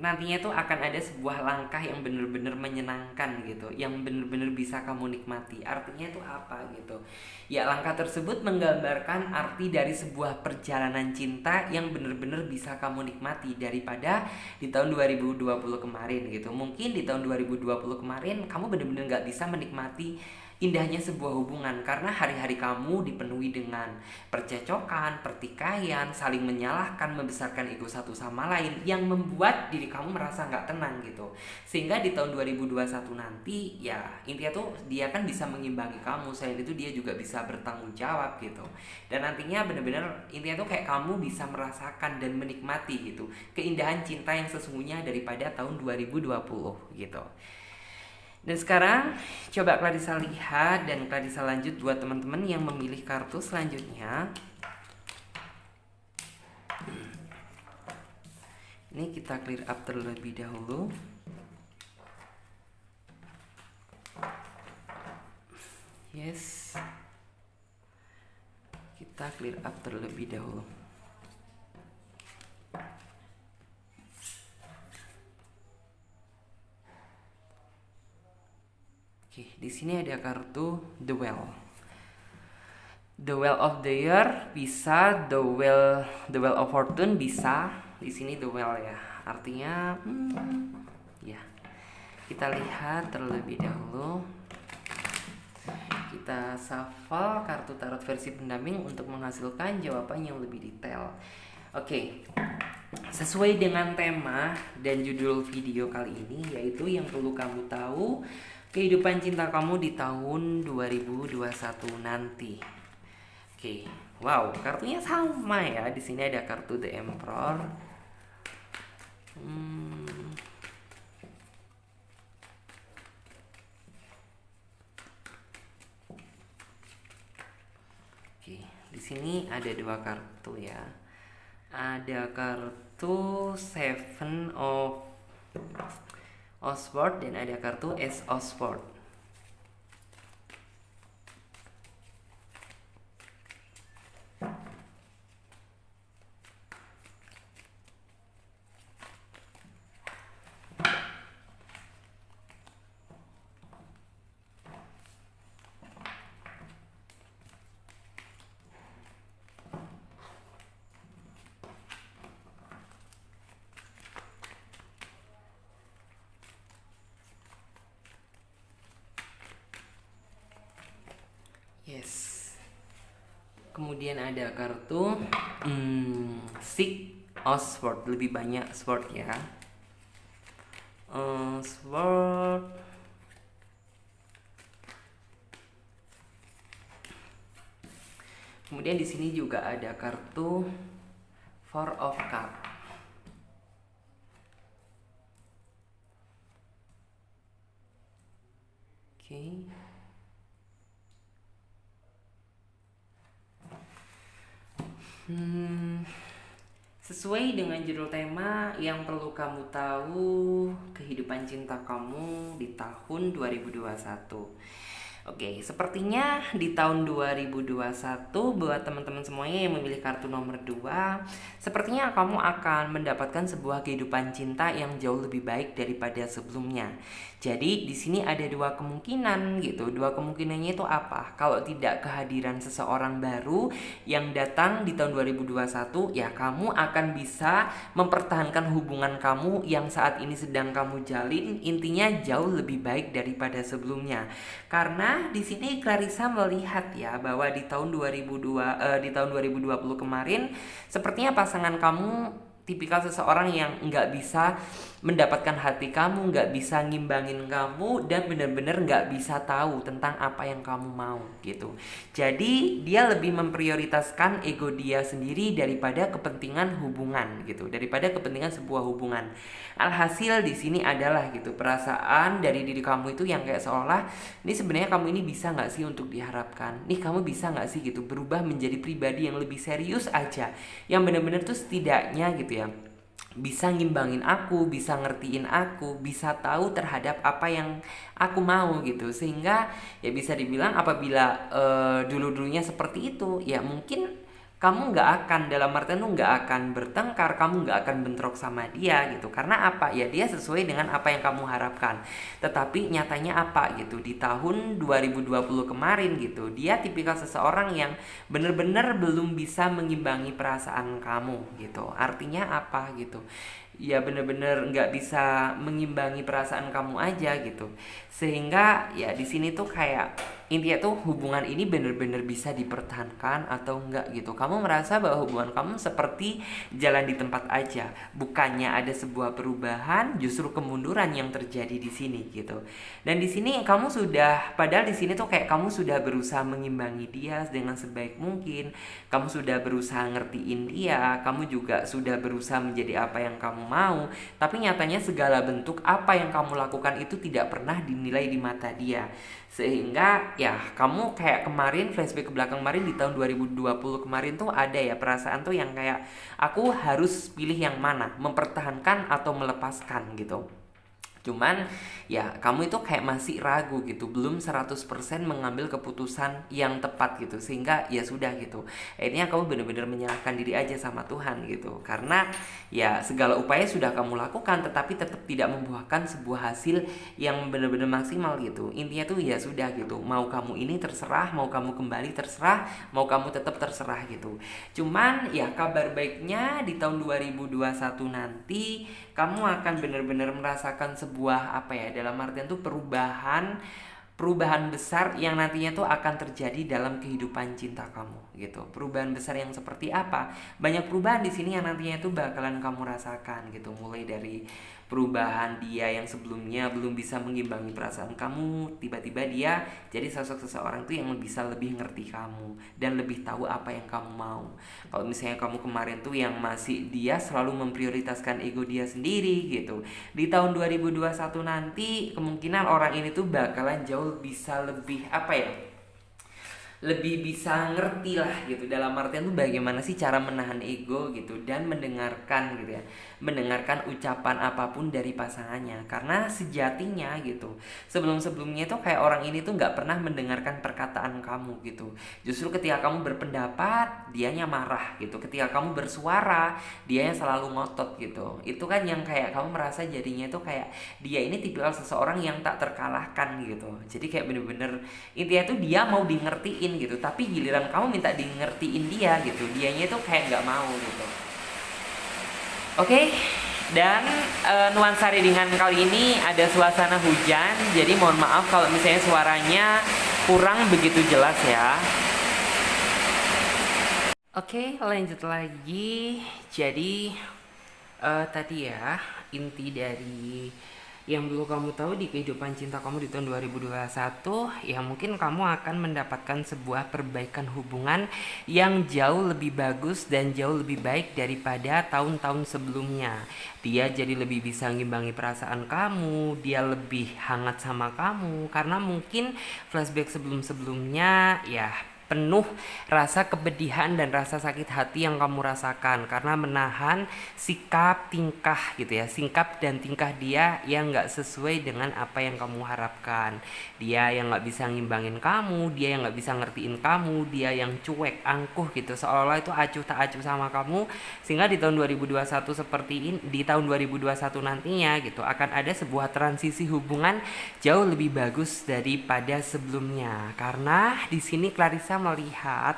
S1: Nantinya tuh akan ada sebuah langkah yang bener-bener menyenangkan gitu, yang bener-bener bisa kamu nikmati. Artinya tuh apa gitu? Ya, langkah tersebut menggambarkan arti dari sebuah perjalanan cinta yang bener-bener bisa kamu nikmati daripada di tahun 2020 kemarin gitu. Mungkin di tahun 2020 kemarin kamu bener-bener gak bisa menikmati indahnya sebuah hubungan karena hari-hari kamu dipenuhi dengan percecokan, pertikaian, saling menyalahkan, membesarkan ego satu sama lain yang membuat diri kamu merasa nggak tenang gitu. Sehingga di tahun 2021 nanti ya intinya tuh dia kan bisa mengimbangi kamu, selain itu dia juga bisa bertanggung jawab gitu. Dan nantinya bener-bener intinya tuh kayak kamu bisa merasakan dan menikmati gitu keindahan cinta yang sesungguhnya daripada tahun 2020 gitu. Dan sekarang coba Clarissa lihat dan Clarissa lanjut buat teman-teman yang memilih kartu selanjutnya. Ini kita clear up terlebih dahulu. Yes. Kita clear up terlebih dahulu. Oke, di sini ada kartu The Well. The Well of the Year bisa, The Well of Fortune bisa. Di sini The Well ya. Artinya ya. Kita lihat terlebih dahulu. Kita shuffle kartu tarot versi pendamping untuk menghasilkan jawaban yang lebih detail. Oke. Sesuai dengan tema dan judul video kali ini, yaitu yang perlu kamu tahu kehidupan cinta kamu di tahun 2021 nanti. Oke, wow, kartunya sama ya. Di sini ada kartu The Emperor. Oke, di sini ada dua kartu ya. Ada kartu Seven of Swords dan ada kartu Ace of Swords. Yes. Kemudian ada kartu Six of Swords, lebih banyak sword ya. Sword. Kemudian di sini juga ada kartu Four of Cups. Oke. Sesuai dengan judul tema yang perlu kamu tahu kehidupan cinta kamu di tahun 2021. Oke, sepertinya di tahun 2021 buat teman-teman semuanya yang memilih kartu nomor 2, sepertinya kamu akan mendapatkan sebuah kehidupan cinta yang jauh lebih baik daripada sebelumnya. Jadi di sini ada dua kemungkinan gitu. Dua kemungkinannya itu apa? Kalau tidak kehadiran seseorang baru yang datang di tahun 2021, ya kamu akan bisa mempertahankan hubungan kamu yang saat ini sedang kamu jalin, intinya jauh lebih baik daripada sebelumnya. Karena di sini Clarissa melihat ya bahwa di tahun 2020 kemarin sepertinya pasangan kamu tipikal seseorang yang nggak bisa mendapatkan hati kamu, nggak bisa ngimbangin kamu, dan benar-benar nggak bisa tahu tentang apa yang kamu mau gitu. Jadi dia lebih memprioritaskan ego dia sendiri daripada kepentingan hubungan gitu, daripada kepentingan sebuah hubungan. Alhasil di sini adalah gitu perasaan dari diri kamu itu yang kayak seolah ini sebenarnya kamu ini bisa nggak sih untuk diharapkan, nih kamu bisa nggak sih gitu berubah menjadi pribadi yang lebih serius aja, yang benar-benar tuh setidaknya gitu ya bisa ngimbangin aku, bisa ngertiin aku, bisa tahu terhadap apa yang aku mau gitu. Sehingga ya bisa dibilang apabila dulu-dulunya seperti itu, ya mungkin kamu nggak akan dalam artian tuh nggak akan bertengkar, kamu nggak akan bentrok sama dia gitu. Karena apa? Ya dia sesuai dengan apa yang kamu harapkan. Tetapi nyatanya apa gitu di tahun 2020 kemarin gitu, dia tipikal seseorang yang bener-bener belum bisa mengimbangi perasaan kamu gitu. Artinya apa gitu? Ya bener-bener nggak bisa mengimbangi perasaan kamu aja gitu. Sehingga ya di sini tuh kayak intinya tuh hubungan ini bener-bener bisa dipertahankan atau enggak gitu. Kamu merasa bahwa hubungan kamu seperti jalan di tempat aja, bukannya ada sebuah perubahan, justru kemunduran yang terjadi di sini gitu. Dan di sini kamu sudah, padahal di sini tuh kayak kamu sudah berusaha mengimbangi dia dengan sebaik mungkin, kamu sudah berusaha ngertiin dia, kamu juga sudah berusaha menjadi apa yang kamu mau, tapi nyatanya segala bentuk apa yang kamu lakukan itu tidak pernah dinilai di mata dia. Sehingga ya kamu kayak kemarin flashback ke belakang kemarin di tahun 2020 kemarin tuh ada ya perasaan tuh yang kayak aku harus pilih yang mana, mempertahankan atau melepaskan gitu. Cuman ya kamu itu kayak masih ragu gitu, belum 100% mengambil keputusan yang tepat gitu. Sehingga ya sudah gitu, akhirnya kamu benar-benar menyerahkan diri aja sama Tuhan gitu. Karena ya segala upaya sudah kamu lakukan, tetapi tetap tidak membuahkan sebuah hasil yang benar-benar maksimal gitu. Intinya tuh ya sudah gitu, mau kamu ini terserah, mau kamu kembali terserah, mau kamu tetap terserah gitu. Cuman ya kabar baiknya di tahun 2021 nanti kamu akan benar-benar merasakan sebuah apa ya, dalam artian tuh perubahan besar yang nantinya tuh akan terjadi dalam kehidupan cinta kamu gitu. Perubahan besar yang seperti apa? Banyak perubahan di sini yang nantinya tuh bakalan kamu rasakan gitu. Mulai dari perubahan dia yang sebelumnya belum bisa mengimbangi perasaan kamu, tiba-tiba dia jadi sosok seseorang tuh yang bisa lebih ngerti kamu dan lebih tahu apa yang kamu mau. Kalau misalnya kamu kemarin tuh yang masih dia selalu memprioritaskan ego dia sendiri gitu, di tahun 2021 nanti kemungkinan orang ini tuh bakalan jauh bisa lebih apa ya, lebih bisa ngerti lah gitu, dalam artian tuh bagaimana sih cara menahan ego gitu dan mendengarkan gitu ya, mendengarkan ucapan apapun dari pasangannya. Karena sejatinya gitu sebelum-sebelumnya tuh kayak orang ini tuh nggak pernah mendengarkan perkataan kamu gitu. Justru ketika kamu berpendapat dianya marah gitu, ketika kamu bersuara dianya selalu ngotot gitu. Itu kan yang kayak kamu merasa jadinya tuh kayak dia ini tipikal seseorang yang tak terkalahkan gitu. Jadi kayak bener-bener intinya tuh dia mau di ngertiin gitu, tapi giliran kamu minta di ngertiin dia gitu, dianya tuh kayak nggak mau gitu. Oke, dan nuansa readingan kali ini ada suasana hujan, jadi mohon maaf kalau misalnya suaranya kurang begitu jelas ya. Oke, lanjut lagi. Jadi tadi ya inti dari yang dulu kamu tahu di kehidupan cinta kamu di tahun 2021, ya mungkin kamu akan mendapatkan sebuah perbaikan hubungan yang jauh lebih bagus dan jauh lebih baik daripada tahun-tahun sebelumnya. Dia jadi lebih bisa ngimbangi perasaan kamu, dia lebih hangat sama kamu karena mungkin flashback sebelum-sebelumnya ya penuh rasa kepedihan dan rasa sakit hati yang kamu rasakan karena menahan sikap tingkah gitu ya, sikap dan tingkah dia yang nggak sesuai dengan apa yang kamu harapkan. Dia yang nggak bisa ngimbangin kamu, dia yang nggak bisa ngertiin kamu, dia yang cuek angkuh gitu, seolah-olah itu acuh tak acuh sama kamu. Sehingga di tahun 2021 seperti ini, di tahun 2021 nantinya gitu akan ada sebuah transisi hubungan jauh lebih bagus daripada sebelumnya. Karena di sini Clarissa melihat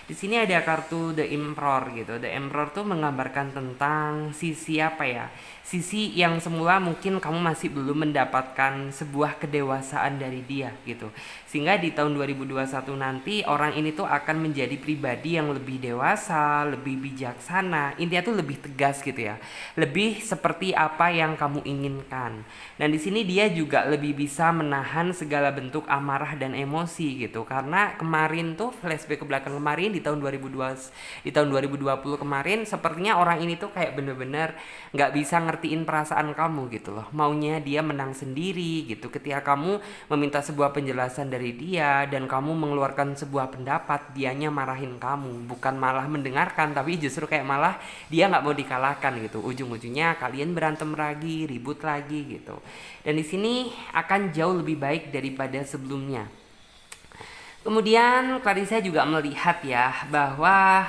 S1: di sini ada kartu The Emperor gitu. The Emperor tuh menggambarkan tentang sisi apa ya? Sisi yang semula mungkin kamu masih belum mendapatkan sebuah kedewasaan dari dia gitu. Sehingga di tahun 2021 nanti orang ini tuh akan menjadi pribadi yang lebih dewasa, lebih bijaksana. Intinya tuh lebih tegas gitu ya. Lebih seperti apa yang kamu inginkan. Dan di sini dia juga lebih bisa menahan segala bentuk amarah dan emosi gitu. Karena kemarin tuh flashback ke belakang kemarin di tahun 2020 kemarin sepertinya orang ini tuh kayak bener-bener nggak bisa ngertiin perasaan kamu gitu loh, maunya dia menang sendiri gitu. Ketika kamu meminta sebuah penjelasan dari dia dan kamu mengeluarkan sebuah pendapat, dianya marahin kamu, bukan malah mendengarkan tapi justru kayak malah dia nggak mau dikalahkan gitu. Ujung-ujungnya kalian berantem lagi, ribut lagi gitu. Dan di sini akan jauh lebih baik daripada sebelumnya. Kemudian Clarissa juga melihat ya bahwa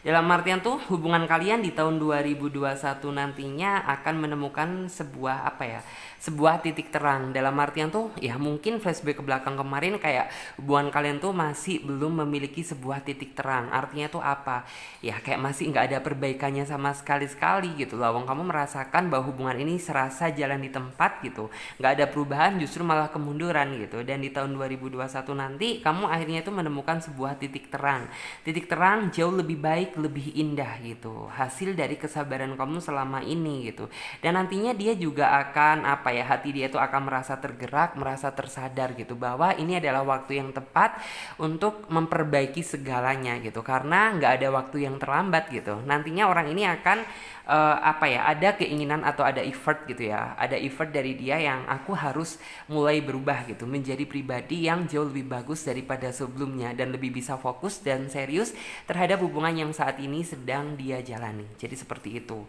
S1: dalam artian tuh hubungan kalian di tahun 2021 nantinya akan menemukan sebuah apa ya, sebuah titik terang. Dalam artian tuh ya mungkin flashback ke belakang kemarin kayak hubungan kalian tuh masih belum memiliki sebuah titik terang. Artinya tuh apa? Ya kayak masih nggak ada perbaikannya sama sekali gitu loh. Kamu merasakan bahwa hubungan ini serasa jalan di tempat gitu, nggak ada perubahan, justru malah kemunduran gitu. Dan di tahun 2021 nanti kamu akhirnya tuh menemukan sebuah titik terang jauh lebih baik, lebih indah gitu, hasil dari kesabaran kamu selama ini gitu. Dan nantinya dia juga akan apa ya, hati dia tuh akan merasa tergerak, merasa tersadar gitu bahwa ini adalah waktu yang tepat untuk memperbaiki segalanya gitu, karena nggak ada waktu yang terlambat gitu. Nantinya orang ini akan apa ya, ada keinginan atau ada effort gitu ya, ada effort dari dia yang aku harus mulai berubah gitu, menjadi pribadi yang jauh lebih bagus daripada sebelumnya dan lebih bisa fokus dan serius terhadap hubungan yang saat ini sedang dia jalani. Jadi seperti itu.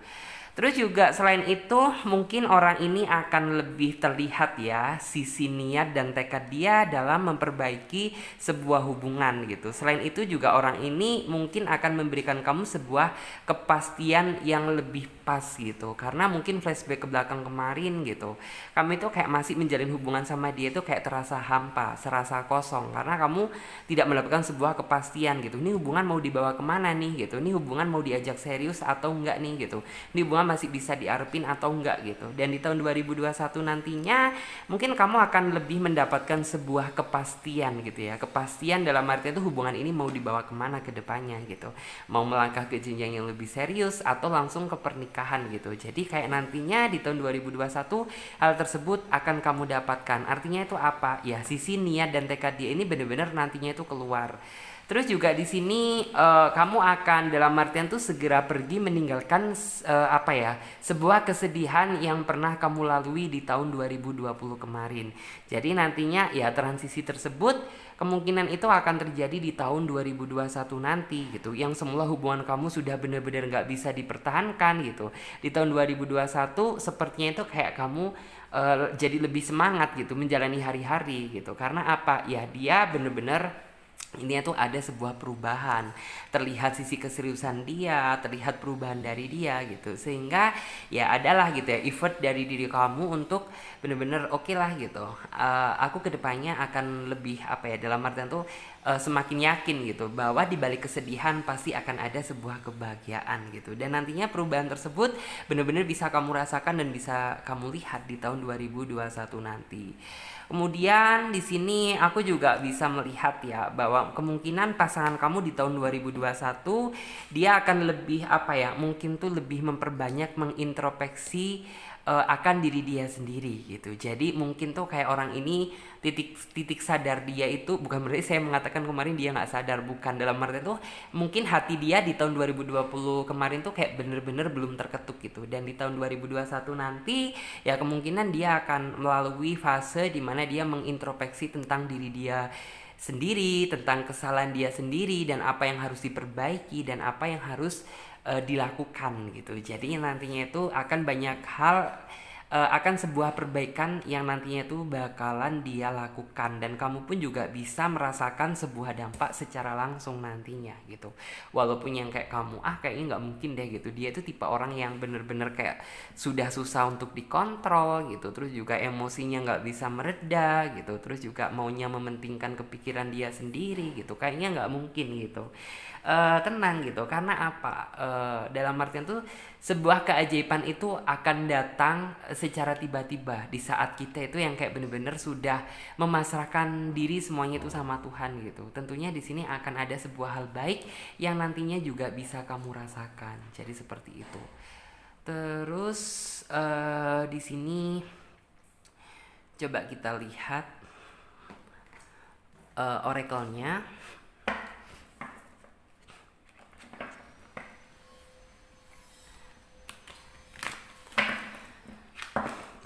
S1: Terus juga selain itu mungkin orang ini akan lebih terlihat ya sisi niat dan tekad dia dalam memperbaiki sebuah hubungan gitu. Selain itu juga orang ini mungkin akan memberikan kamu sebuah kepastian yang lebih pas gitu. Karena mungkin flashback ke belakang kemarin gitu, kamu itu kayak masih menjalin hubungan sama dia itu kayak terasa hampa, serasa kosong karena kamu tidak mendapatkan sebuah kepastian gitu. Ini hubungan mau dibawa kemana nih gitu, ini hubungan mau diajak serius atau enggak nih gitu, ini hubungan masih bisa diarepin atau enggak gitu. Dan di tahun 2021 nantinya mungkin kamu akan lebih mendapatkan sebuah kepastian gitu ya, kepastian dalam arti itu hubungan ini mau dibawa kemana ke depannya gitu, mau melangkah ke jenjang yang lebih serius atau langsung ke pernikahan gitu. Jadi kayak nantinya di tahun 2021 hal tersebut akan kamu dapatkan. Artinya itu apa ya, sisi niat dan tekad dia ini benar-benar nantinya itu keluar. Terus juga di sini kamu akan dalam artian tuh segera pergi meninggalkan apa ya, sebuah kesedihan yang pernah kamu lalui di tahun 2020 kemarin. Jadi nantinya ya transisi tersebut kemungkinan itu akan terjadi di tahun 2021 nanti gitu. Yang semula hubungan kamu sudah benar-benar gak bisa dipertahankan gitu, di tahun 2021 sepertinya itu kayak kamu jadi lebih semangat gitu menjalani hari-hari gitu. Karena apa ya, dia benar-benar ini tuh ada sebuah perubahan, terlihat sisi keseriusan dia, terlihat perubahan dari dia gitu, sehingga ya adalah gitu ya effort dari diri kamu untuk bener-bener oke lah gitu, aku kedepannya akan lebih apa ya, dalam artian tuh semakin yakin gitu bahwa di balik kesedihan pasti akan ada sebuah kebahagiaan gitu. Dan nantinya perubahan tersebut benar-benar bisa kamu rasakan dan bisa kamu lihat di tahun 2021 nanti. Kemudian di sini aku juga bisa melihat ya bahwa kemungkinan pasangan kamu di tahun 2021 dia akan lebih apa ya, mungkin tuh lebih memperbanyak mengintrospeksi akan diri dia sendiri gitu. Jadi mungkin tuh kayak orang ini titik sadar dia itu, bukan berarti saya mengatakan kemarin dia nggak sadar, bukan, dalam arti tuh mungkin hati dia di tahun 2020 kemarin tuh kayak bener-bener belum terketuk gitu. Dan di tahun 2021 nanti ya kemungkinan dia akan melalui fase dimana dia mengintrospeksi tentang diri dia sendiri, tentang kesalahan dia sendiri dan apa yang harus diperbaiki dan apa yang harus dilakukan gitu. Jadi nantinya itu akan banyak hal, akan sebuah perbaikan yang nantinya itu bakalan dia lakukan, dan kamu pun juga bisa merasakan sebuah dampak secara langsung nantinya gitu. Walaupun yang kayak kamu kayaknya nggak mungkin deh gitu, dia itu tipe orang yang bener-bener kayak sudah susah untuk dikontrol gitu, terus juga emosinya nggak bisa mereda gitu, terus juga maunya mementingkan kepikiran dia sendiri gitu, kayaknya nggak mungkin gitu. Tenang gitu, karena apa, dalam artian tuh sebuah keajaiban itu akan datang secara tiba-tiba di saat kita itu yang kayak bener-bener sudah memasrahkan diri semuanya itu sama Tuhan gitu. Tentunya di sini akan ada sebuah hal baik yang nantinya juga bisa kamu rasakan. Jadi seperti itu. Terus di sini coba kita lihat oracle-nya.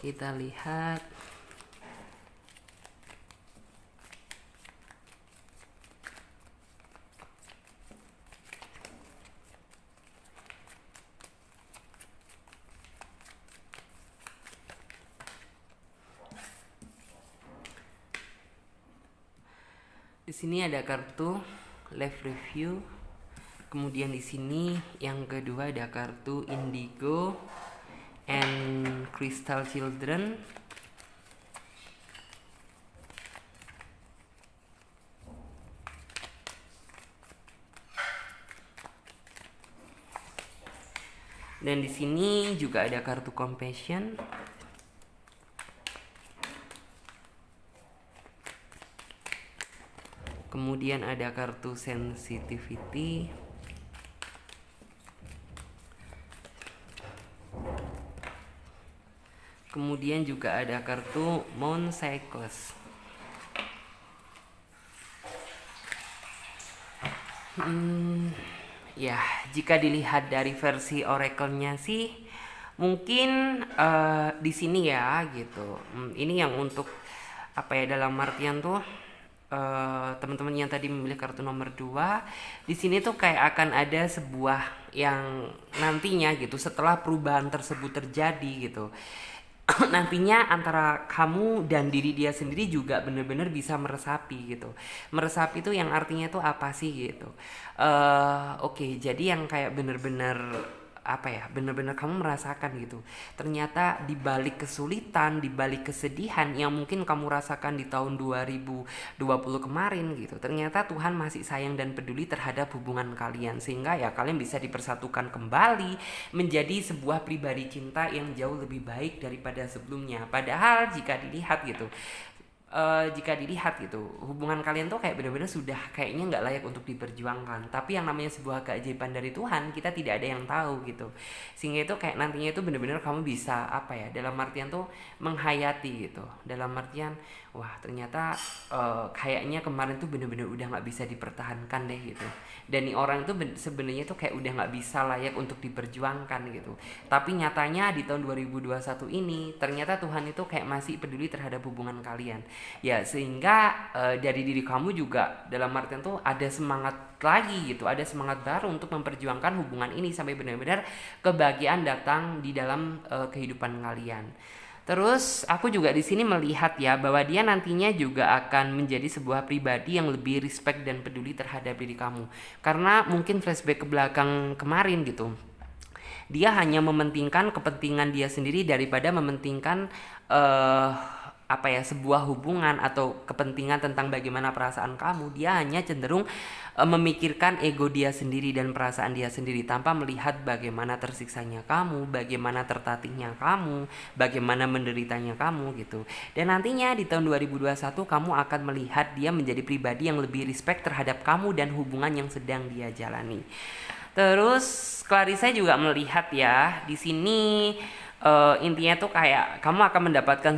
S1: Kita lihat di sini ada kartu life review. Kemudian di sini yang kedua ada kartu indigo and crystal children. Dan di sini juga ada kartu compassion. Kemudian ada kartu sensitivity. Kemudian juga ada kartu Moon Cycles. Ya, jika dilihat dari versi oracle-nya sih, mungkin di sini ya gitu. Ini yang untuk apa ya, dalam artian tuh teman-teman yang tadi memilih kartu nomor 2, di sini tuh kayak akan ada sebuah yang nantinya gitu setelah perubahan tersebut terjadi gitu. Nantinya antara kamu dan diri dia sendiri juga bener-bener bisa meresapi gitu. Meresapi itu yang artinya tuh apa sih gitu. Oke, jadi yang kayak bener-bener apa ya, bener-bener kamu merasakan gitu. Ternyata di balik kesulitan, di balik kesedihan yang mungkin kamu rasakan di tahun 2020 kemarin gitu, ternyata Tuhan masih sayang dan peduli terhadap hubungan kalian, sehingga ya kalian bisa dipersatukan kembali menjadi sebuah pribadi cinta yang jauh lebih baik daripada sebelumnya. Padahal jika dilihat gitu, hubungan kalian tuh kayak benar-benar sudah kayaknya nggak layak untuk diperjuangkan. Tapi yang namanya sebuah keajaiban dari Tuhan, kita tidak ada yang tahu gitu. Sehingga itu kayak nantinya itu benar-benar kamu bisa apa ya, dalam artian tuh menghayati gitu. Dalam artian, wah ternyata kayaknya kemarin tuh benar-benar udah nggak bisa dipertahankan deh gitu. Dan nih orang itu sebenarnya tuh kayak udah nggak bisa layak untuk diperjuangkan gitu. Tapi nyatanya di tahun 2021 ini ternyata Tuhan itu kayak masih peduli terhadap hubungan kalian. Ya sehingga dari diri kamu juga dalam artian tuh ada semangat lagi gitu, ada semangat baru untuk memperjuangkan hubungan ini sampai benar-benar kebahagiaan datang di dalam kehidupan kalian. Terus aku juga di sini melihat ya bahwa dia nantinya juga akan menjadi sebuah pribadi yang lebih respect dan peduli terhadap diri kamu. Karena mungkin flashback ke belakang kemarin gitu, dia hanya mementingkan kepentingan dia sendiri daripada mementingkan apa ya, sebuah hubungan atau kepentingan tentang bagaimana perasaan kamu. Dia hanya cenderung memikirkan ego dia sendiri dan perasaan dia sendiri tanpa melihat bagaimana tersiksanya kamu, bagaimana tertatihnya kamu, bagaimana menderitanya kamu gitu. Dan nantinya di tahun 2021 kamu akan melihat dia menjadi pribadi yang lebih respect terhadap kamu dan hubungan yang sedang dia jalani. Terus Clarissa juga melihat ya di sini Intinya tuh kayak kamu akan mendapatkan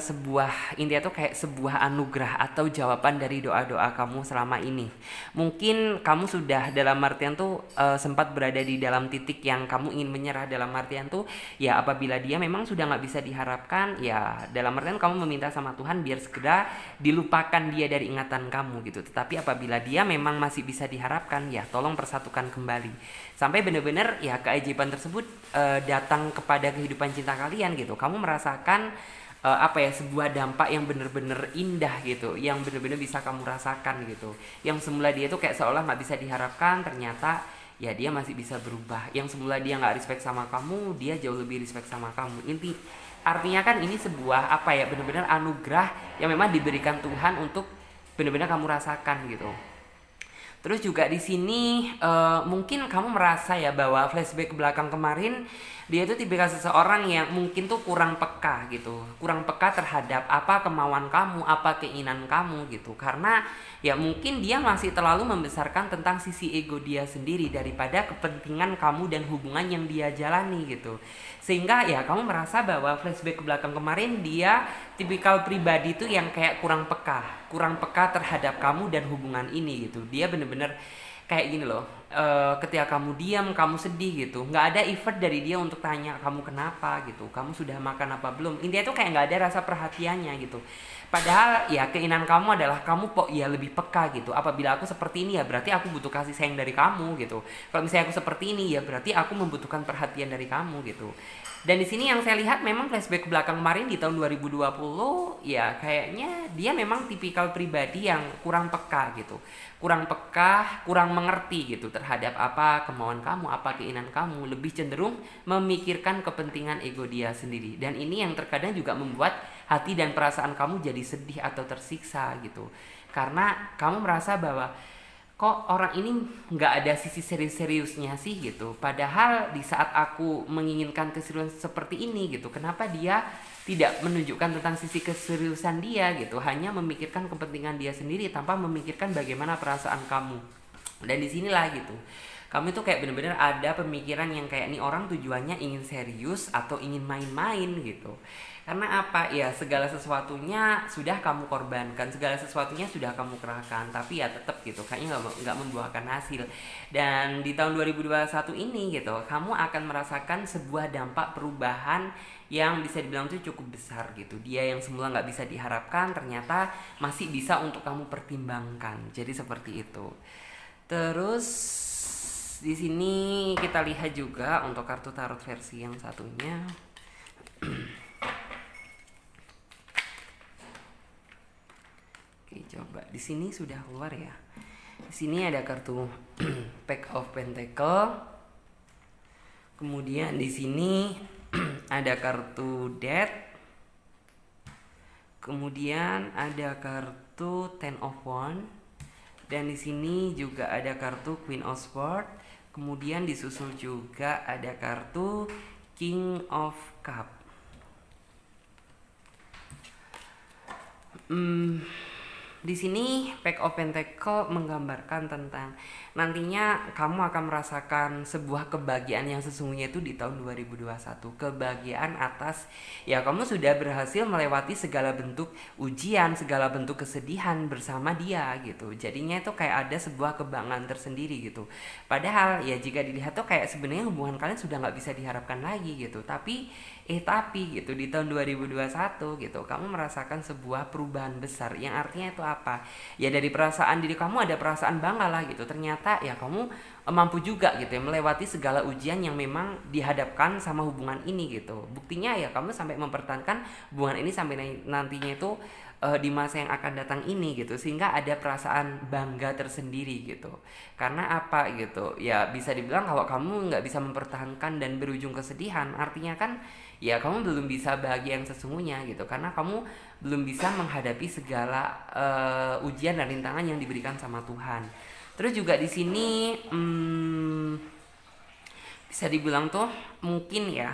S1: intinya tuh kayak sebuah anugerah atau jawaban dari doa-doa kamu selama ini. Mungkin kamu sudah dalam artian tuh sempat berada di dalam titik yang kamu ingin menyerah, dalam artian tuh ya apabila dia memang sudah nggak bisa diharapkan, ya dalam artian kamu meminta sama Tuhan biar segera dilupakan dia dari ingatan kamu gitu. Tetapi apabila dia memang masih bisa diharapkan, ya tolong persatukan kembali sampai benar-benar ya keajaiban tersebut datang kepada kehidupan cinta kalian gitu. Kamu merasakan apa ya, sebuah dampak yang benar-benar indah gitu, yang benar-benar bisa kamu rasakan gitu. Yang semula dia tuh kayak seolah nggak bisa diharapkan, ternyata ya dia masih bisa berubah. Yang semula dia nggak respect sama kamu, dia jauh lebih respect sama kamu. Artinya kan ini sebuah apa ya, benar-benar anugerah yang memang diberikan Tuhan untuk benar-benar kamu rasakan gitu. Terus juga di sini mungkin kamu merasa ya bahwa flashback ke belakang kemarin dia itu tipikal seseorang yang mungkin tuh kurang peka gitu, kurang peka terhadap apa kemauan kamu, apa keinginan kamu gitu. Karena ya mungkin dia masih terlalu membesarkan tentang sisi ego dia sendiri daripada kepentingan kamu dan hubungan yang dia jalani gitu. Sehingga ya kamu merasa bahwa flashback ke belakang kemarin dia tipikal pribadi tuh yang kayak kurang peka terhadap kamu dan hubungan ini gitu. Dia bener-bener kayak gini loh, ketika kamu diam, kamu sedih gitu, nggak ada effort dari dia untuk tanya kamu kenapa gitu, kamu sudah makan apa belum. Intinya tuh kayak nggak ada rasa perhatiannya gitu. Padahal ya keinginan kamu adalah kamu ya lebih peka gitu. Apabila aku seperti ini ya berarti aku butuh kasih sayang dari kamu gitu. Kalau misalnya aku seperti ini ya berarti aku membutuhkan perhatian dari kamu gitu. Dan di sini yang saya lihat memang flashback ke belakang kemarin di tahun 2020 ya kayaknya dia memang tipikal pribadi yang kurang peka gitu. Kurang peka, kurang mengerti gitu terhadap apa kemauan kamu, apa keinginan kamu, lebih cenderung memikirkan kepentingan ego dia sendiri. Dan ini yang terkadang juga membuat hati dan perasaan kamu jadi sedih atau tersiksa gitu. Karena kamu merasa bahwa kok orang ini nggak ada sisi serius-seriusnya sih gitu. Padahal di saat aku menginginkan keseriusan seperti ini gitu, kenapa dia tidak menunjukkan tentang sisi keseriusan dia gitu, hanya memikirkan kepentingan dia sendiri tanpa memikirkan bagaimana perasaan kamu. Dan disinilah gitu, kamu itu kayak bener-bener ada pemikiran yang kayak nih orang tujuannya ingin serius atau ingin main-main gitu. Karena apa ya, segala sesuatunya sudah kamu korbankan, segala sesuatunya sudah kamu kerahkan, tapi ya tetap gitu kayaknya nggak membuahkan hasil. Dan di tahun 2021 ini gitu kamu akan merasakan sebuah dampak perubahan yang bisa dibilang tuh cukup besar gitu. Dia yang semula nggak bisa diharapkan ternyata masih bisa untuk kamu pertimbangkan. Jadi seperti itu. Terus di sini kita lihat juga untuk kartu tarot versi yang satunya. Oke, coba di sini sudah keluar ya. Di sini ada kartu Pack of Pentacle. Kemudian di sini ada kartu Death. Kemudian ada kartu Ten of Wands. Dan di sini juga ada kartu Queen of Swords. Kemudian disusul juga ada kartu King of Cup. Di sini Pack of Pentacle menggambarkan tentang nantinya kamu akan merasakan sebuah kebahagiaan yang sesungguhnya itu di tahun 2021. Kebahagiaan atas ya kamu sudah berhasil melewati segala bentuk ujian, segala bentuk kesedihan bersama dia gitu. Jadinya itu kayak ada sebuah kebanggaan tersendiri gitu. Padahal ya jika dilihat tuh kayak sebenarnya hubungan kalian sudah nggak bisa diharapkan lagi gitu. Tapi gitu di tahun 2021 gitu kamu merasakan sebuah perubahan besar yang artinya itu apa ya, dari perasaan diri kamu ada perasaan bangga lah gitu. Ternyata ya kamu mampu juga gitu ya melewati segala ujian yang memang dihadapkan sama hubungan ini gitu. Buktinya ya kamu sampai mempertahankan hubungan ini sampai nantinya itu di masa yang akan datang ini gitu, sehingga ada perasaan bangga tersendiri gitu. Karena apa gitu ya, bisa dibilang kalau kamu nggak bisa mempertahankan dan berujung kesedihan, artinya kan ya kamu belum bisa bahagia yang sesungguhnya gitu, karena kamu belum bisa menghadapi segala ujian dan rintangan yang diberikan sama Tuhan. Terus juga di sini bisa dibilang tuh mungkin ya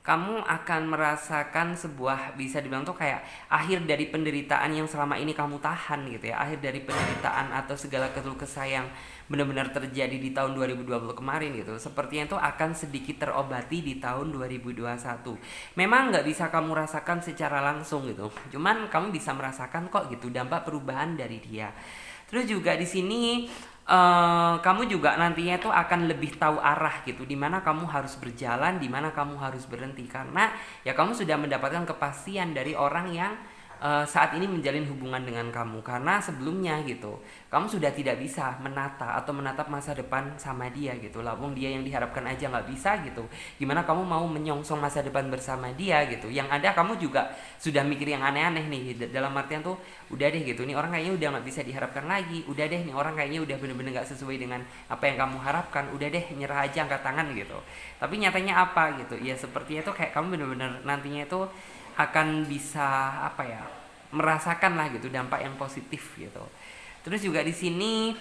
S1: kamu akan merasakan sebuah, bisa dibilang tuh kayak akhir dari penderitaan yang selama ini kamu tahan gitu ya, akhir dari penderitaan atau segala keluh kesah yang benar-benar terjadi di tahun 2020 kemarin gitu, sepertinya itu akan sedikit terobati di tahun 2021. Memang nggak bisa kamu rasakan secara langsung gitu, cuman kamu bisa merasakan kok gitu dampak perubahan dari dia. Terus juga di sini kamu juga nantinya tuh akan lebih tahu arah gitu, di mana kamu harus berjalan, di mana kamu harus berhenti, karena ya kamu sudah mendapatkan kepastian dari orang yang saat ini menjalin hubungan dengan kamu. Karena sebelumnya gitu kamu sudah tidak bisa menata atau menatap masa depan sama dia gitu lah, wong dia yang diharapkan aja nggak bisa gitu, gimana kamu mau menyongsong masa depan bersama dia gitu. Yang ada kamu juga sudah mikir yang aneh-aneh nih, dalam artian tuh udah deh gitu, nih orang kayaknya udah nggak bisa diharapkan lagi, udah deh nih orang kayaknya udah bener-bener nggak sesuai dengan apa yang kamu harapkan, udah deh nyerah aja, angkat tangan gitu. Tapi nyatanya apa gitu ya, sepertinya tuh kayak kamu bener-bener nantinya itu akan bisa apa ya, merasakan lah gitu dampak yang positif gitu. Terus juga di sini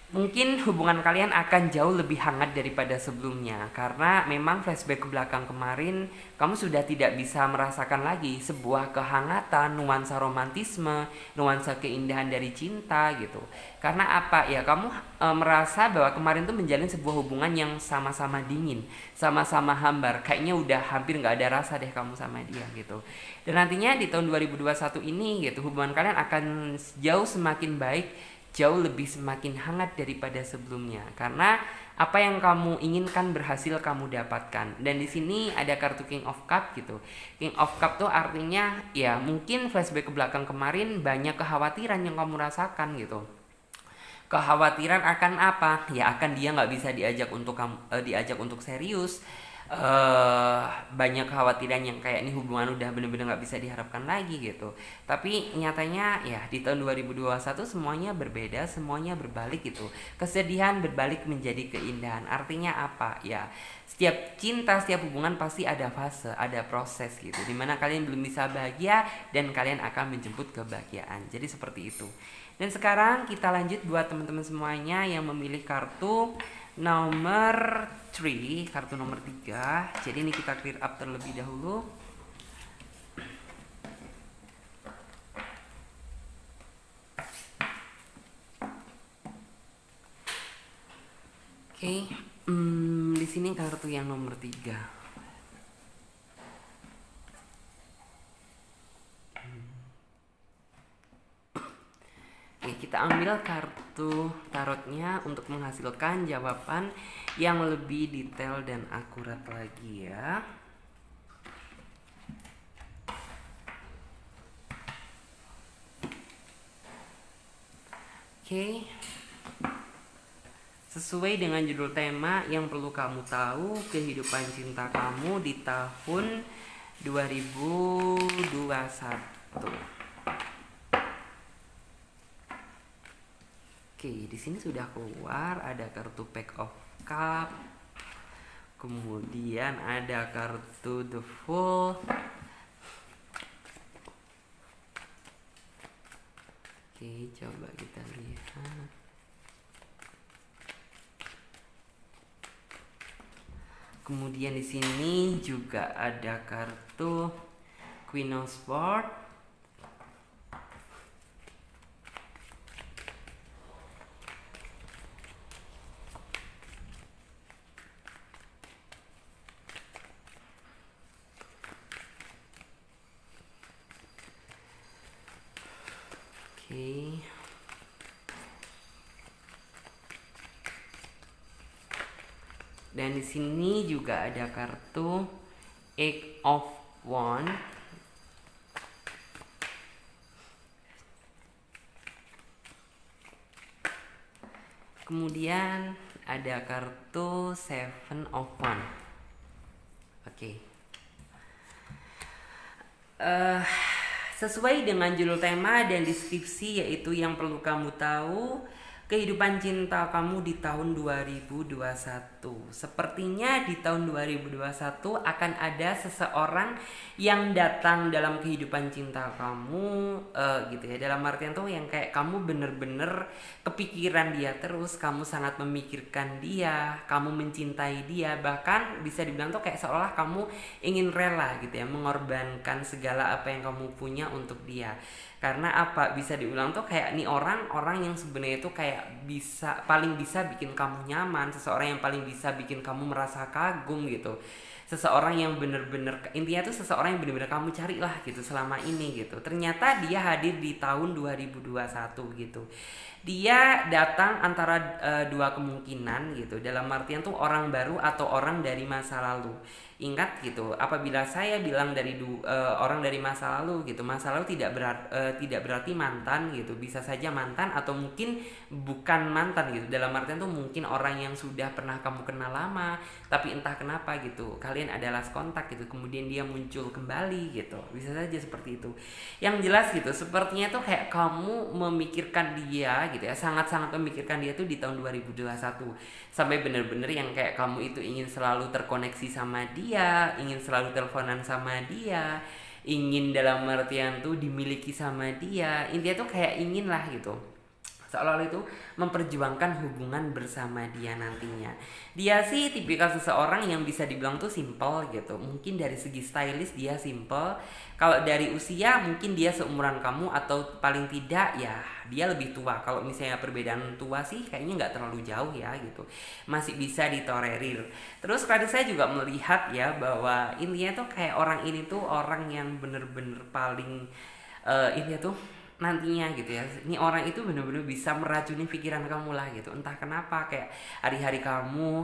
S1: mungkin hubungan kalian akan jauh lebih hangat daripada sebelumnya, karena memang flashback ke belakang kemarin kamu sudah tidak bisa merasakan lagi sebuah kehangatan, nuansa romantisme, nuansa keindahan dari cinta gitu. Karena apa ya, kamu merasa bahwa kemarin tuh menjalin sebuah hubungan yang sama-sama dingin, sama-sama hambar, kayaknya udah hampir nggak ada rasa deh kamu sama dia gitu. Dan nantinya di tahun 2021 ini gitu, hubungan kalian akan jauh semakin baik, jauh lebih semakin hangat daripada sebelumnya, karena apa yang kamu inginkan berhasil kamu dapatkan. Dan di sini ada kartu King of Cup gitu. King of Cup tuh artinya ya mungkin flashback ke belakang kemarin banyak kekhawatiran yang kamu rasakan gitu. Kekhawatiran akan apa ya, akan dia nggak bisa diajak untuk diajak untuk serius. Banyak kekhawatiran yang kayak ini hubungan udah bener-bener nggak bisa diharapkan lagi gitu. Tapi nyatanya ya di tahun 2021 semuanya berbeda, semuanya berbalik gitu. Kesedihan berbalik menjadi keindahan. Artinya apa ya, setiap cinta, setiap hubungan pasti ada fase, ada proses gitu, dimana kalian belum bisa bahagia dan kalian akan menjemput kebahagiaan. Jadi seperti itu. Dan sekarang kita lanjut buat teman-teman semuanya yang memilih kartu nomor 3, kartu nomor 3. Jadi ini kita clear up terlebih dahulu. Oke, di sini kartu yang nomor 3. Oke, kita ambil kartu tarotnya untuk menghasilkan jawaban yang lebih detail dan akurat lagi ya. Oke. Sesuai dengan judul tema yang perlu kamu tahu, kehidupan cinta kamu di tahun 2021. Oke, di sini sudah keluar ada kartu Pack of Cup. Kemudian ada kartu The Fool. Oke, coba kita lihat. Kemudian di sini juga ada kartu Queen of Swords. Oke. Dan di sini juga ada kartu Eight of Wands. Kemudian ada kartu Seven of Wands. Oke. Sesuai dengan judul tema dan deskripsi, yaitu yang perlu kamu tahu, kehidupan cinta kamu di tahun 2021. Sepertinya di tahun 2021 akan ada seseorang yang datang dalam kehidupan cinta kamu, gitu ya. Dalam artian tuh yang kayak kamu bener-bener kepikiran dia terus, kamu sangat memikirkan dia, kamu mencintai dia, bahkan bisa dibilang tuh kayak seolah kamu ingin rela gitu ya, mengorbankan segala apa yang kamu punya untuk dia. Karena apa, bisa diulang tuh kayak nih orang yang sebenarnya itu kayak paling bisa bikin kamu nyaman, seseorang yang paling bisa bikin kamu merasa kagum gitu, seseorang yang bener-bener, intinya tuh seseorang yang bener-bener kamu cari lah gitu selama ini gitu. Ternyata dia hadir di tahun 2021 gitu. Dia datang antara dua kemungkinan gitu, dalam artian tuh orang baru atau orang dari masa lalu. Ingat gitu, apabila saya bilang orang dari masa lalu gitu, masa lalu tidak berarti mantan gitu, bisa saja mantan atau mungkin bukan mantan gitu. Dalam artian tuh mungkin orang yang sudah pernah kamu kenal lama, tapi entah kenapa gitu, kalian ada lost kontak gitu, kemudian dia muncul kembali gitu, bisa saja seperti itu. Yang jelas gitu, sepertinya tuh kayak kamu memikirkan dia gitu ya, sangat-sangat memikirkan dia tuh di tahun 2021, sampai bener-bener yang kayak kamu itu ingin selalu terkoneksi sama dia, ingin selalu teleponan sama dia, ingin dalam artian tuh dimiliki sama dia. Intinya tuh kayak ingin lah gitu, seolah-olah itu memperjuangkan hubungan bersama dia nantinya. Dia sih tipikal seseorang yang bisa dibilang tuh simple gitu. Mungkin dari segi stylish dia simple. Kalau dari usia mungkin dia seumuran kamu atau paling tidak ya dia lebih tua. Kalau misalnya perbedaan tua sih kayaknya nggak terlalu jauh ya gitu, masih bisa ditolerir. Terus kadang saya juga melihat ya bahwa intinya tuh kayak orang ini tuh orang yang bener-bener paling ini tuh nantinya gitu ya, ini orang itu bener-bener bisa meracuni pikiran kamu lah gitu, entah kenapa kayak hari-hari kamu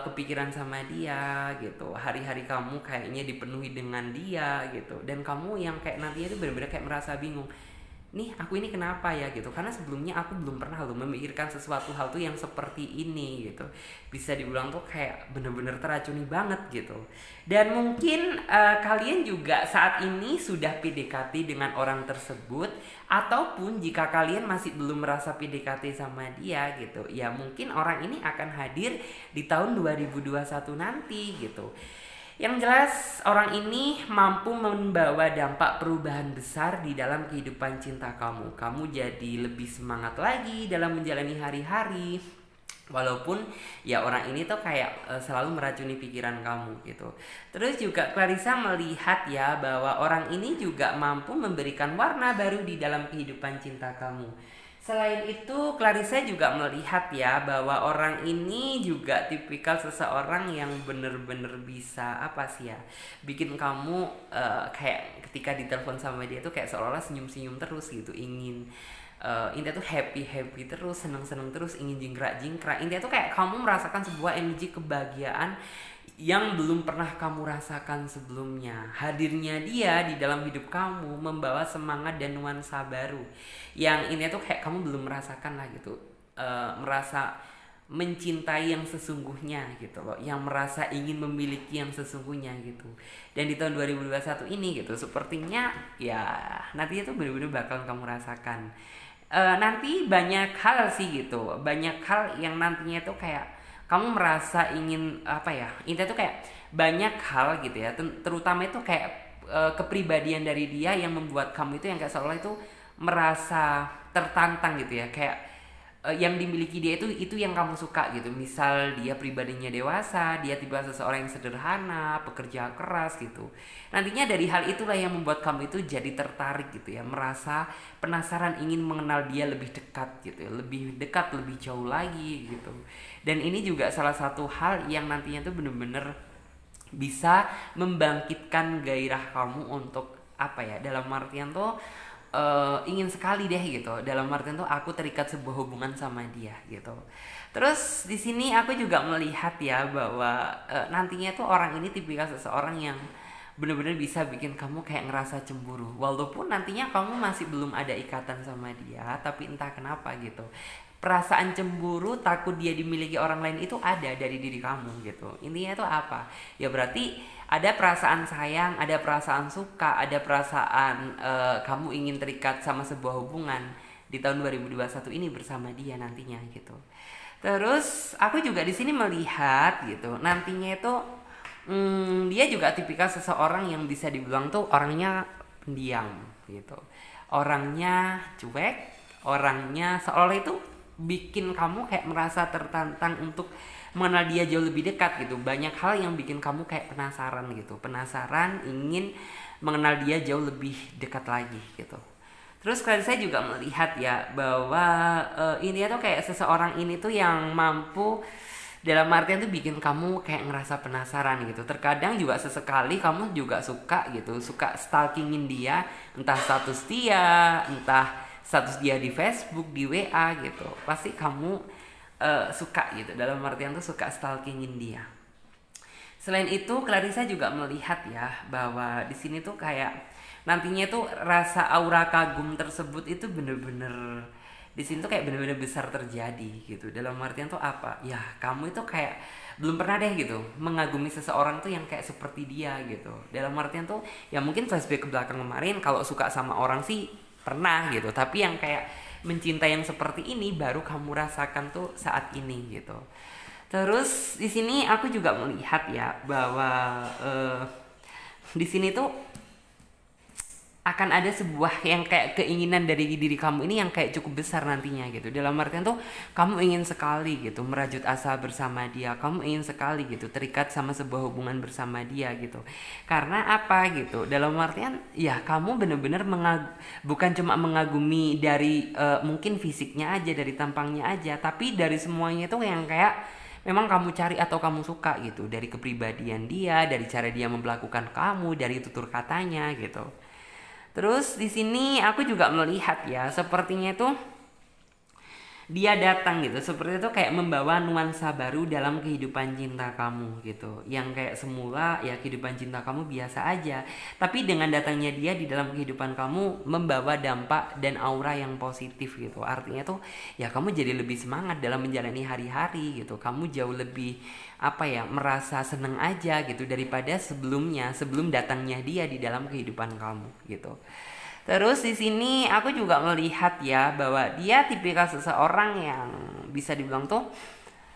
S1: kepikiran sama dia gitu, hari-hari kamu kayaknya dipenuhi dengan dia gitu, dan kamu yang kayak nantinya itu bener-bener kayak merasa bingung, nih aku ini kenapa ya gitu, karena sebelumnya aku belum pernah loh memikirkan sesuatu hal tuh yang seperti ini gitu. Bisa dibilang tuh kayak bener-bener teracuni banget gitu. Dan mungkin kalian juga saat ini sudah PDKT dengan orang tersebut, ataupun jika kalian masih belum merasa PDKT sama dia gitu, ya mungkin orang ini akan hadir di tahun 2021 nanti gitu. Yang jelas orang ini mampu membawa dampak perubahan besar di dalam kehidupan cinta kamu. Kamu jadi lebih semangat lagi dalam menjalani hari-hari. Walaupun ya orang ini tuh kayak selalu meracuni pikiran kamu gitu. Terus juga Clarissa melihat ya bahwa orang ini juga mampu memberikan warna baru di dalam kehidupan cinta kamu. Selain itu, Clarissa juga melihat ya bahwa orang ini juga tipikal seseorang yang bener-bener bisa apa sih ya, bikin kamu kayak ketika ditelepon sama dia tuh kayak seolah-olah senyum-senyum terus gitu, ingin intinya tuh happy terus, seneng-seneng terus, ingin jingkrak-jingkrak. Intinya tuh kayak kamu merasakan sebuah energi kebahagiaan yang belum pernah kamu rasakan sebelumnya. Hadirnya dia di dalam hidup kamu membawa semangat dan nuansa baru yang ini tuh kayak kamu belum merasakan lah gitu. Merasa mencintai yang sesungguhnya gitu loh, yang merasa ingin memiliki yang sesungguhnya gitu. Dan di tahun 2021 ini gitu, sepertinya ya nantinya tuh bener-bener bakal kamu rasakan. Nanti banyak hal sih gitu, banyak hal yang nantinya tuh kayak kamu merasa ingin apa ya, intinya tuh kayak banyak hal gitu ya, terutama itu kayak kepribadian dari dia yang membuat kamu itu yang kayak seolah itu merasa tertantang gitu ya, kayak yang dimiliki dia itu yang kamu suka gitu. Misal dia pribadinya dewasa, dia tiba seseorang yang sederhana, pekerja keras gitu. Nantinya dari hal itulah yang membuat kamu itu jadi tertarik gitu ya, merasa penasaran ingin mengenal dia lebih dekat gitu ya, lebih dekat, lebih jauh lagi gitu. Dan ini juga salah satu hal yang nantinya tuh bener-bener bisa membangkitkan gairah kamu untuk apa ya, dalam artian tuh ingin sekali deh gitu, dalam artian tuh aku terikat sebuah hubungan sama dia gitu. Terus di sini aku juga melihat ya bahwa nantinya tuh orang ini tipikal seseorang yang bener-bener bisa bikin kamu kayak ngerasa cemburu, walaupun nantinya kamu masih belum ada ikatan sama dia, tapi entah kenapa gitu perasaan cemburu, takut dia dimiliki orang lain itu ada dari diri kamu gitu. Intinya itu apa? Ya berarti ada perasaan sayang, ada perasaan suka, ada perasaan kamu ingin terikat sama sebuah hubungan. di tahun 2021 ini bersama dia nantinya gitu. Terus aku juga di sini melihat gitu nantinya itu dia juga tipikal seseorang yang bisa dibilang tuh orangnya pendiam gitu, orangnya cuek, orangnya seolah itu bikin kamu kayak merasa tertantang untuk mengenal dia jauh lebih dekat gitu. Banyak hal yang bikin kamu kayak penasaran gitu, penasaran ingin mengenal dia jauh lebih dekat lagi gitu. Terus kali saya juga melihat ya bahwa ini tuh kayak seseorang ini tuh yang mampu dalam artian tuh bikin kamu kayak ngerasa penasaran gitu. Terkadang juga sesekali kamu juga suka gitu, suka stalkingin dia, entah status dia, entah status dia di Facebook, di WA gitu. Pasti kamu suka gitu. Dalam artian tuh suka stalkingin dia. Selain itu, Clarissa juga melihat ya bahwa di sini tuh kayak nantinya tuh rasa aura kagum tersebut itu bener-bener di sini tuh kayak bener-bener besar terjadi gitu. Dalam artian tuh apa? Ya kamu itu kayak belum pernah deh gitu mengagumi seseorang tuh yang kayak seperti dia gitu. Dalam artian tuh ya mungkin flashback ke belakang kemarin kalau suka sama orang sih pernah gitu. Tapi yang kayak mencinta yang seperti ini baru kamu rasakan tuh saat ini gitu. Terus di sini aku juga melihat ya bahwa di sini tuh akan ada sebuah yang kayak keinginan dari diri kamu ini yang kayak cukup besar nantinya gitu. Dalam artian tuh kamu ingin sekali gitu merajut asa bersama dia, kamu ingin sekali gitu terikat sama sebuah hubungan bersama dia gitu. Karena apa gitu? Dalam artian ya kamu bener-bener bukan cuma mengagumi dari mungkin fisiknya aja, dari tampangnya aja, tapi dari semuanya itu yang kayak memang kamu cari atau kamu suka gitu, dari kepribadian dia, dari cara dia memperlakukan kamu, dari tutur katanya gitu. Terus di sini aku juga melihat ya, sepertinya tuh dia datang gitu, seperti itu kayak membawa nuansa baru dalam kehidupan cinta kamu gitu. Yang kayak semula ya kehidupan cinta kamu biasa aja, tapi dengan datangnya dia di dalam kehidupan kamu membawa dampak dan aura yang positif gitu. Artinya tuh ya kamu jadi lebih semangat dalam menjalani hari-hari gitu. Kamu jauh lebih apa ya, merasa seneng aja gitu daripada sebelumnya, sebelum datangnya dia di dalam kehidupan kamu gitu. Terus di sini aku juga melihat ya bahwa dia tipikal seseorang yang bisa dibilang tuh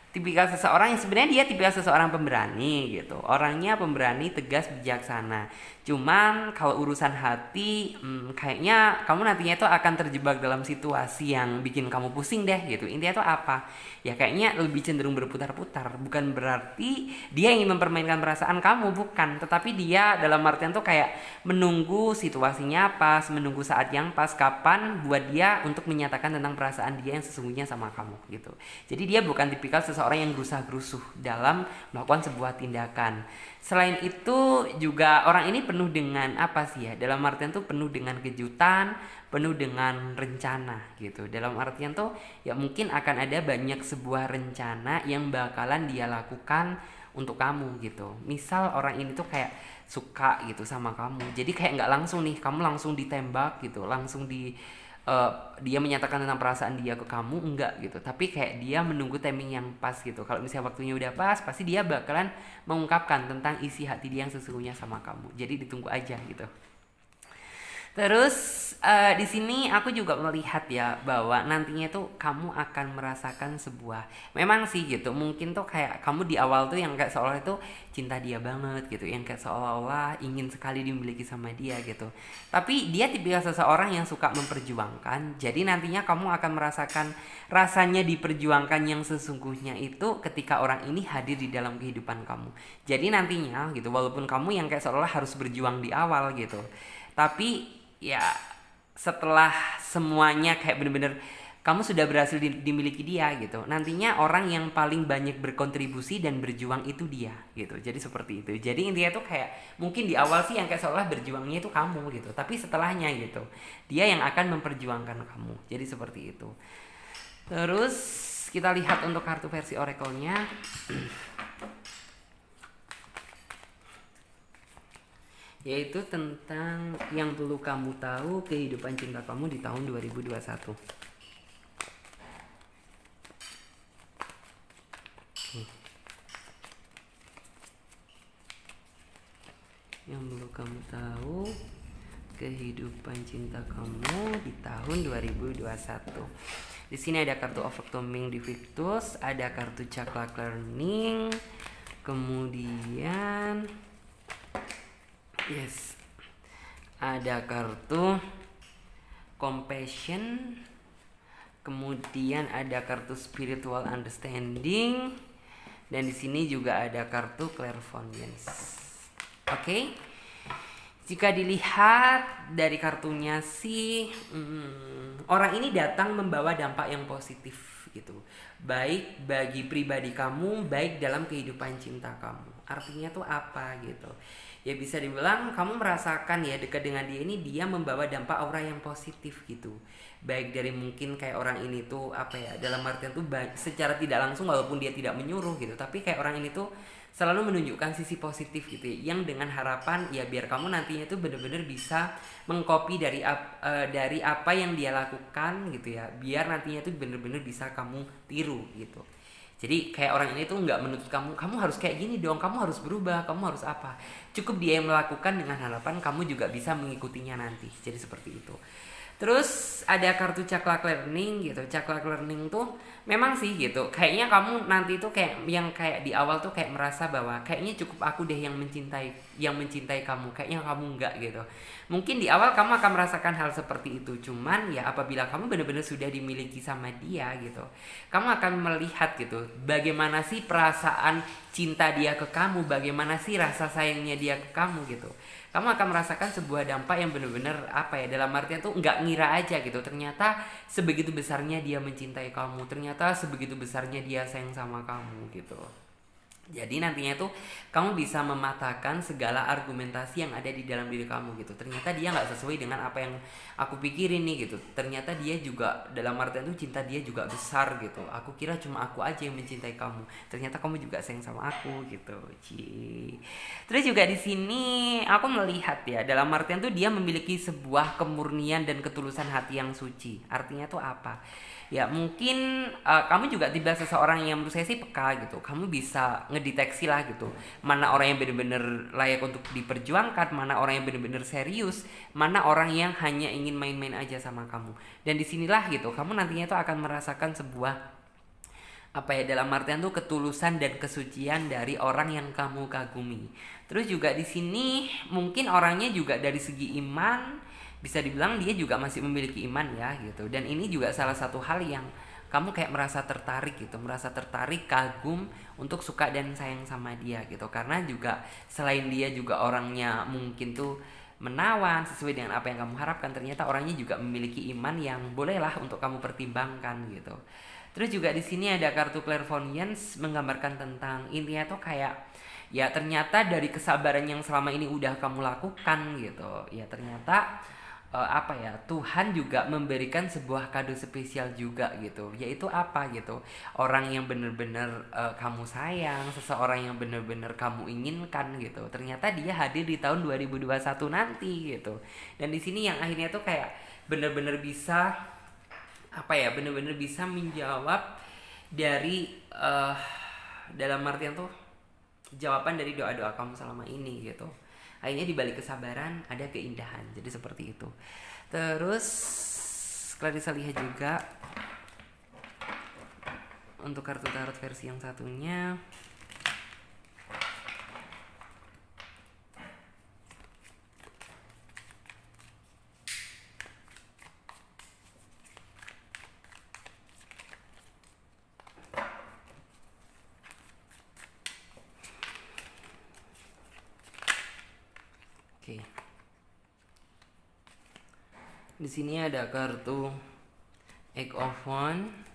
S1: tipikal seseorang yang sebenarnya dia tipikal seseorang pemberani gitu. Orangnya pemberani, tegas, bijaksana. Cuman kalau urusan hati, kayaknya kamu nantinya itu akan terjebak dalam situasi yang bikin kamu pusing deh gitu. Intinya tuh apa? Ya kayaknya lebih cenderung berputar-putar. Bukan berarti dia ingin mempermainkan perasaan kamu, bukan. Tetapi dia dalam artian tuh kayak menunggu situasinya pas, menunggu saat yang pas, kapan buat dia untuk menyatakan tentang perasaan dia yang sesungguhnya sama kamu gitu. Jadi dia bukan tipikal seseorang yang gerusa-gerusuh dalam melakukan sebuah tindakan. Selain itu juga orang ini penuh dengan apa sih ya? Dalam artian tuh penuh dengan kejutan, penuh dengan rencana gitu. Dalam artian tuh ya mungkin akan ada banyak sebuah rencana yang bakalan dia lakukan untuk kamu gitu. Misal orang ini tuh kayak suka gitu sama kamu. Jadi kayak nggak langsung nih, kamu langsung ditembak gitu, langsung dia menyatakan tentang perasaan dia ke kamu, enggak gitu, tapi kayak dia menunggu timing yang pas gitu. Kalau misalnya waktunya udah pas, pasti dia bakalan mengungkapkan tentang isi hati dia yang sesungguhnya sama kamu. Jadi ditunggu aja gitu. Terus di sini aku juga melihat ya bahwa nantinya tuh kamu akan merasakan sebuah, memang sih gitu, mungkin tuh kayak kamu di awal tuh yang kayak seolah itu cinta dia banget gitu, yang kayak seolah-olah ingin sekali dimiliki sama dia gitu. Tapi dia tipikal seseorang yang suka memperjuangkan. Jadi nantinya kamu akan merasakan rasanya diperjuangkan yang sesungguhnya itu ketika orang ini hadir di dalam kehidupan kamu. Jadi nantinya gitu, walaupun kamu yang kayak seolah harus berjuang di awal gitu, tapi ya setelah semuanya kayak bener-bener kamu sudah berhasil dimiliki dia gitu, nantinya orang yang paling banyak berkontribusi dan berjuang itu dia gitu. Jadi seperti itu. Jadi intinya tuh kayak mungkin di awal sih yang kayak seolah berjuangnya itu kamu gitu, tapi setelahnya gitu dia yang akan memperjuangkan kamu. Jadi seperti itu. Terus kita lihat untuk kartu versi oracle-nya. Yaitu tentang yang perlu kamu tahu kehidupan cinta kamu di tahun 2021. Yang perlu kamu tahu kehidupan cinta kamu di tahun 2021. Di sini ada kartu Overcoming Difficulties, ada kartu Cakra Learning, kemudian ada kartu Compassion, kemudian ada kartu Spiritual Understanding, dan di sini juga ada kartu Clairvoyance. Oke. Jika dilihat dari kartunya sih, orang ini datang membawa dampak yang positif gitu, baik bagi pribadi kamu, baik dalam kehidupan cinta kamu. Artinya tuh apa gitu? Ya bisa dibilang kamu merasakan ya dekat dengan dia ini, dia membawa dampak aura yang positif gitu. Baik dari mungkin kayak orang ini tuh apa ya, dalam artian tuh secara tidak langsung walaupun dia tidak menyuruh gitu, tapi kayak orang ini tuh selalu menunjukkan sisi positif gitu ya, yang dengan harapan ya biar kamu nantinya tuh bener-bener bisa mengcopy dari apa yang dia lakukan gitu ya, biar nantinya tuh bener-bener bisa kamu tiru gitu. Jadi kayak orang ini tuh nggak menuntut kamu harus kayak gini dong, kamu harus berubah, kamu harus apa. Cukup dia yang melakukan dengan harapan kamu juga bisa mengikutinya nanti. Jadi seperti itu. Terus ada kartu Cakra Learning gitu. Cakra Learning tuh memang sih gitu, kayaknya kamu nanti tuh kayak yang kayak di awal tuh kayak merasa bahwa kayaknya cukup aku deh yang mencintai kamu, kayaknya kamu enggak gitu. Mungkin di awal kamu akan merasakan hal seperti itu, cuman ya apabila kamu benar-benar sudah dimiliki sama dia gitu, kamu akan melihat gitu bagaimana sih perasaan cinta dia ke kamu, bagaimana sih rasa sayangnya dia ke kamu gitu. Kamu akan merasakan sebuah dampak yang benar-benar apa ya, dalam artian tuh nggak ngira aja gitu, ternyata sebegitu besarnya dia mencintai kamu, ternyata sebegitu besarnya dia sayang sama kamu gitu. Jadi nantinya tuh kamu bisa mematahkan segala argumentasi yang ada di dalam diri kamu gitu. Ternyata dia nggak sesuai dengan apa yang aku pikirin nih gitu. Ternyata dia juga dalam artian tuh cinta dia juga besar gitu. Aku kira cuma aku aja yang mencintai kamu. Ternyata kamu juga sayang sama aku gitu. Terus juga di sini aku melihat ya, dalam artian tuh dia memiliki sebuah kemurnian dan ketulusan hati yang suci. Artinya tuh apa? Ya mungkin kamu juga tiba seseorang yang menurut saya sih peka gitu. Kamu bisa ngedeteksi lah gitu, mana orang yang benar-benar layak untuk diperjuangkan, mana orang yang benar-benar serius, mana orang yang hanya ingin main-main aja sama kamu. Dan disinilah gitu kamu nantinya tuh akan merasakan sebuah apa ya, dalam artian tuh ketulusan dan kesucian dari orang yang kamu kagumi. Terus juga di sini mungkin orangnya juga dari segi iman bisa dibilang dia juga masih memiliki iman ya gitu. Dan ini juga salah satu hal yang kamu kayak merasa tertarik gitu, merasa tertarik, kagum untuk suka dan sayang sama dia gitu. Karena juga selain dia juga orangnya mungkin tuh menawan sesuai dengan apa yang kamu harapkan, ternyata orangnya juga memiliki iman yang bolehlah untuk kamu pertimbangkan gitu. Terus juga di sini ada kartu Clairvoyance menggambarkan tentang intinya tuh kayak ya ternyata dari kesabaran yang selama ini udah kamu lakukan gitu, ya ternyata apa ya, Tuhan juga memberikan sebuah kado spesial juga gitu, yaitu apa gitu, orang yang bener-bener kamu sayang, seseorang yang bener-bener kamu inginkan gitu, ternyata dia hadir di tahun 2021 nanti gitu. Dan di sini yang akhirnya tuh kayak bener-bener bisa apa ya, bener-bener bisa menjawab dari dalam artian tuh jawaban dari doa-doa kamu selama ini gitu. Akhirnya dibalik kesabaran ada keindahan. Jadi seperti itu. Terus Clarissa lihat juga untuk kartu tarot versi yang satunya. Oke. Di sini ada kartu Eight of Wands.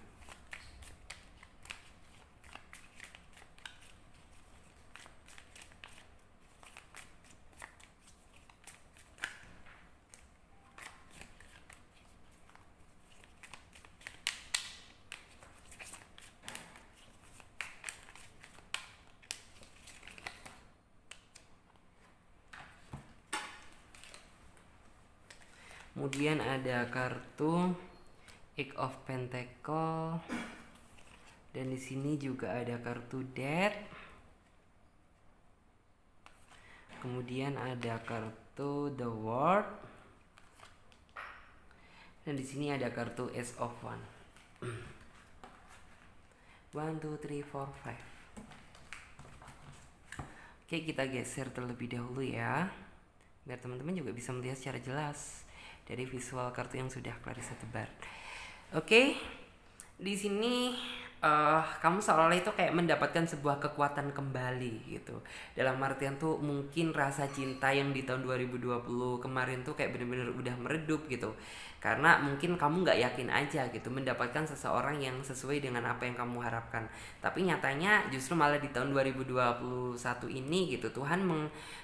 S1: Kemudian ada kartu Eight of Pentacle, dan di sini juga ada kartu Death. Kemudian ada kartu The World, Dan di sini ada kartu Ace of One. 1, 2, 3, 4, 5. Oke, kita geser terlebih dahulu ya, biar teman-teman juga bisa melihat secara jelas dari visual kartu yang sudah Clarissa tebar. Oke, di sini kamu seolah-olah itu kayak mendapatkan sebuah kekuatan kembali gitu. Dalam artian tuh mungkin rasa cinta yang di tahun 2020 kemarin tuh kayak bener-bener udah meredup gitu. Karena mungkin kamu nggak yakin aja gitu mendapatkan seseorang yang sesuai dengan apa yang kamu harapkan. Tapi nyatanya justru malah di tahun 2021 ini gitu Tuhan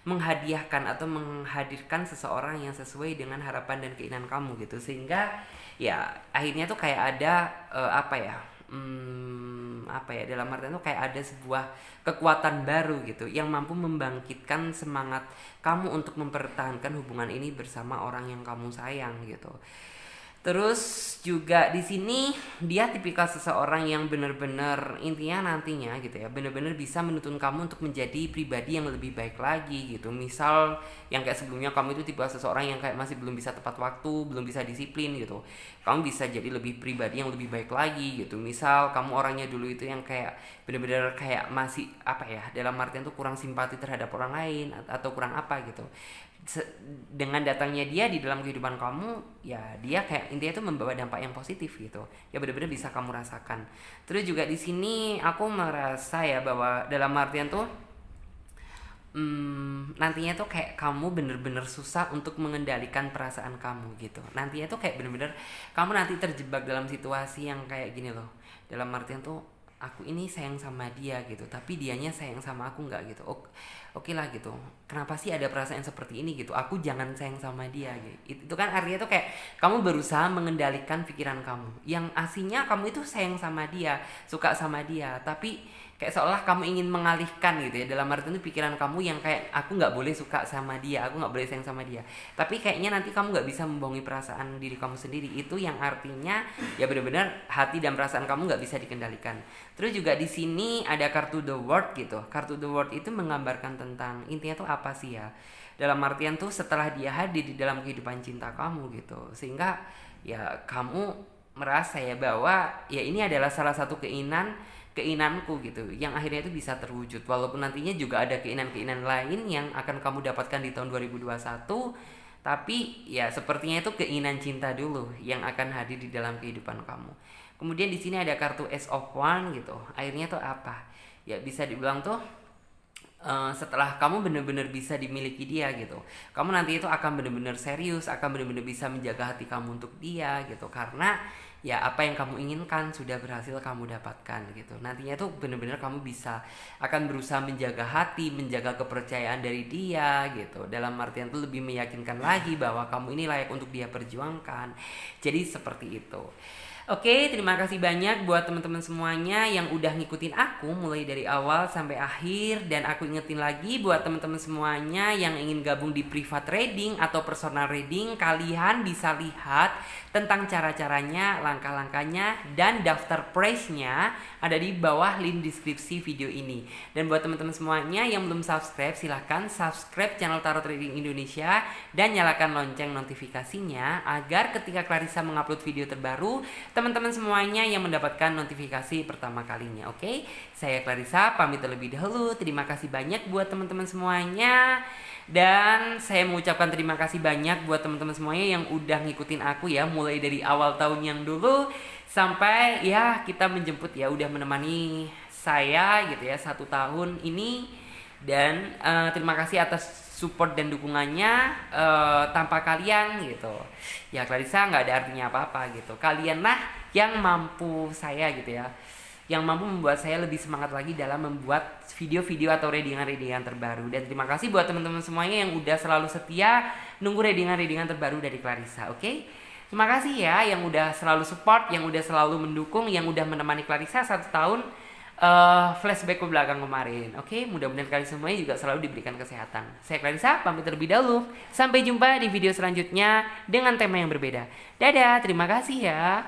S1: menghadiahkan atau menghadirkan seseorang yang sesuai dengan harapan dan keinginan kamu gitu. Sehingga ya akhirnya tuh kayak ada dalam artian tuh kayak ada sebuah kekuatan baru gitu yang mampu membangkitkan semangat kamu untuk mempertahankan hubungan ini bersama orang yang kamu sayang gitu. Terus juga di sini dia tipikal seseorang yang benar-benar intinya nantinya gitu ya, benar-benar bisa menuntun kamu untuk menjadi pribadi yang lebih baik lagi gitu. Misal yang kayak sebelumnya kamu itu tipikal seseorang yang kayak masih belum bisa tepat waktu, belum bisa disiplin gitu. Kamu bisa jadi lebih pribadi yang lebih baik lagi gitu. Misal kamu orangnya dulu itu yang kayak benar-benar kayak masih dalam artian tuh kurang simpati terhadap orang lain atau kurang apa gitu. Dengan datangnya dia di dalam kehidupan kamu, ya dia kayak intinya itu membawa dampak yang positif gitu. Ya benar-benar bisa kamu rasakan. Terus juga di sini aku merasa ya bahwa dalam artian tuh nantinya tuh kayak kamu bener-bener susah untuk mengendalikan perasaan kamu gitu. Nantinya tuh kayak bener-bener kamu nanti terjebak dalam situasi yang kayak gini loh. Dalam artian tuh aku ini sayang sama dia gitu, tapi dianya sayang sama aku nggak gitu. Oke lah gitu. Kenapa sih ada perasaan seperti ini gitu? Aku jangan sayang sama dia gitu. Itu kan artinya tuh kayak kamu berusaha mengendalikan pikiran kamu. Yang aslinya kamu itu sayang sama dia, suka sama dia, tapi kayak seolah kamu ingin mengalihkan gitu ya. Dalam arti itu pikiran kamu yang kayak aku nggak boleh suka sama dia, aku nggak boleh sayang sama dia. Tapi kayaknya nanti kamu nggak bisa membohongi perasaan diri kamu sendiri. Itu yang artinya ya benar-benar hati dan perasaan kamu nggak bisa dikendalikan. Terus juga di sini ada kartu The World gitu. Kartu The World itu menggambarkan tentang intinya tuh apa sih ya? Dalam artian tuh setelah dia hadir di dalam kehidupan cinta kamu gitu. Sehingga ya kamu merasa ya bahwa ya ini adalah salah satu keinginanku gitu yang akhirnya itu bisa terwujud, walaupun nantinya juga ada keinginan-keinginan lain yang akan kamu dapatkan di tahun 2021, tapi ya sepertinya itu keinginan cinta dulu yang akan hadir di dalam kehidupan kamu. Kemudian di sini ada kartu Ace of One gitu. Akhirnya tuh apa? Ya bisa dibilang tuh setelah kamu benar-benar bisa dimiliki dia gitu, kamu nanti itu akan benar-benar serius, akan benar-benar bisa menjaga hati kamu untuk dia gitu, karena ya apa yang kamu inginkan sudah berhasil kamu dapatkan gitu. Nantinya tuh benar-benar kamu bisa akan berusaha menjaga hati, menjaga kepercayaan dari dia gitu. Dalam artian tuh lebih meyakinkan lagi bahwa kamu ini layak untuk dia perjuangkan. Jadi seperti itu. Oke, terima kasih banyak buat teman-teman semuanya yang udah ngikutin aku mulai dari awal sampai akhir. Dan aku ingetin lagi buat teman-teman semuanya yang ingin gabung di private reading atau personal reading, kalian bisa lihat tentang cara-caranya, langkah-langkahnya, dan daftar price-nya ada di bawah link deskripsi video ini. Dan buat teman-teman semuanya yang belum subscribe, silahkan subscribe channel Tarot Reading Indonesia dan nyalakan lonceng notifikasinya agar ketika Clarissa mengupload video terbaru, teman-teman semuanya yang mendapatkan notifikasi pertama kalinya. Oke, saya Clarissa pamit terlebih dahulu. Terima kasih banyak buat teman-teman semuanya. Dan saya mengucapkan terima kasih banyak buat teman-teman semuanya yang udah ngikutin aku ya, mulai dari awal tahun yang dulu sampai ya kita menjemput ya, udah menemani saya gitu ya 1 tahun ini. Dan terima kasih atas support dan dukungannya. Tanpa kalian gitu ya Clarissa nggak ada artinya apa-apa gitu. Kalianlah yang mampu saya gitu ya, yang mampu membuat saya lebih semangat lagi dalam membuat video-video atau readingan-readingan terbaru. Dan terima kasih buat teman-teman semuanya yang udah selalu setia nunggu readingan-readingan terbaru dari Clarissa. Oke? Terima kasih ya yang udah selalu support, yang udah selalu mendukung, yang udah menemani Clarissa 1 tahun flashback ke belakang kemarin. Oke, mudah-mudahan kalian semuanya juga selalu diberikan kesehatan. Saya Clarissa pamit terlebih dahulu. Sampai jumpa di video selanjutnya dengan tema yang berbeda. Dadah, terima kasih ya.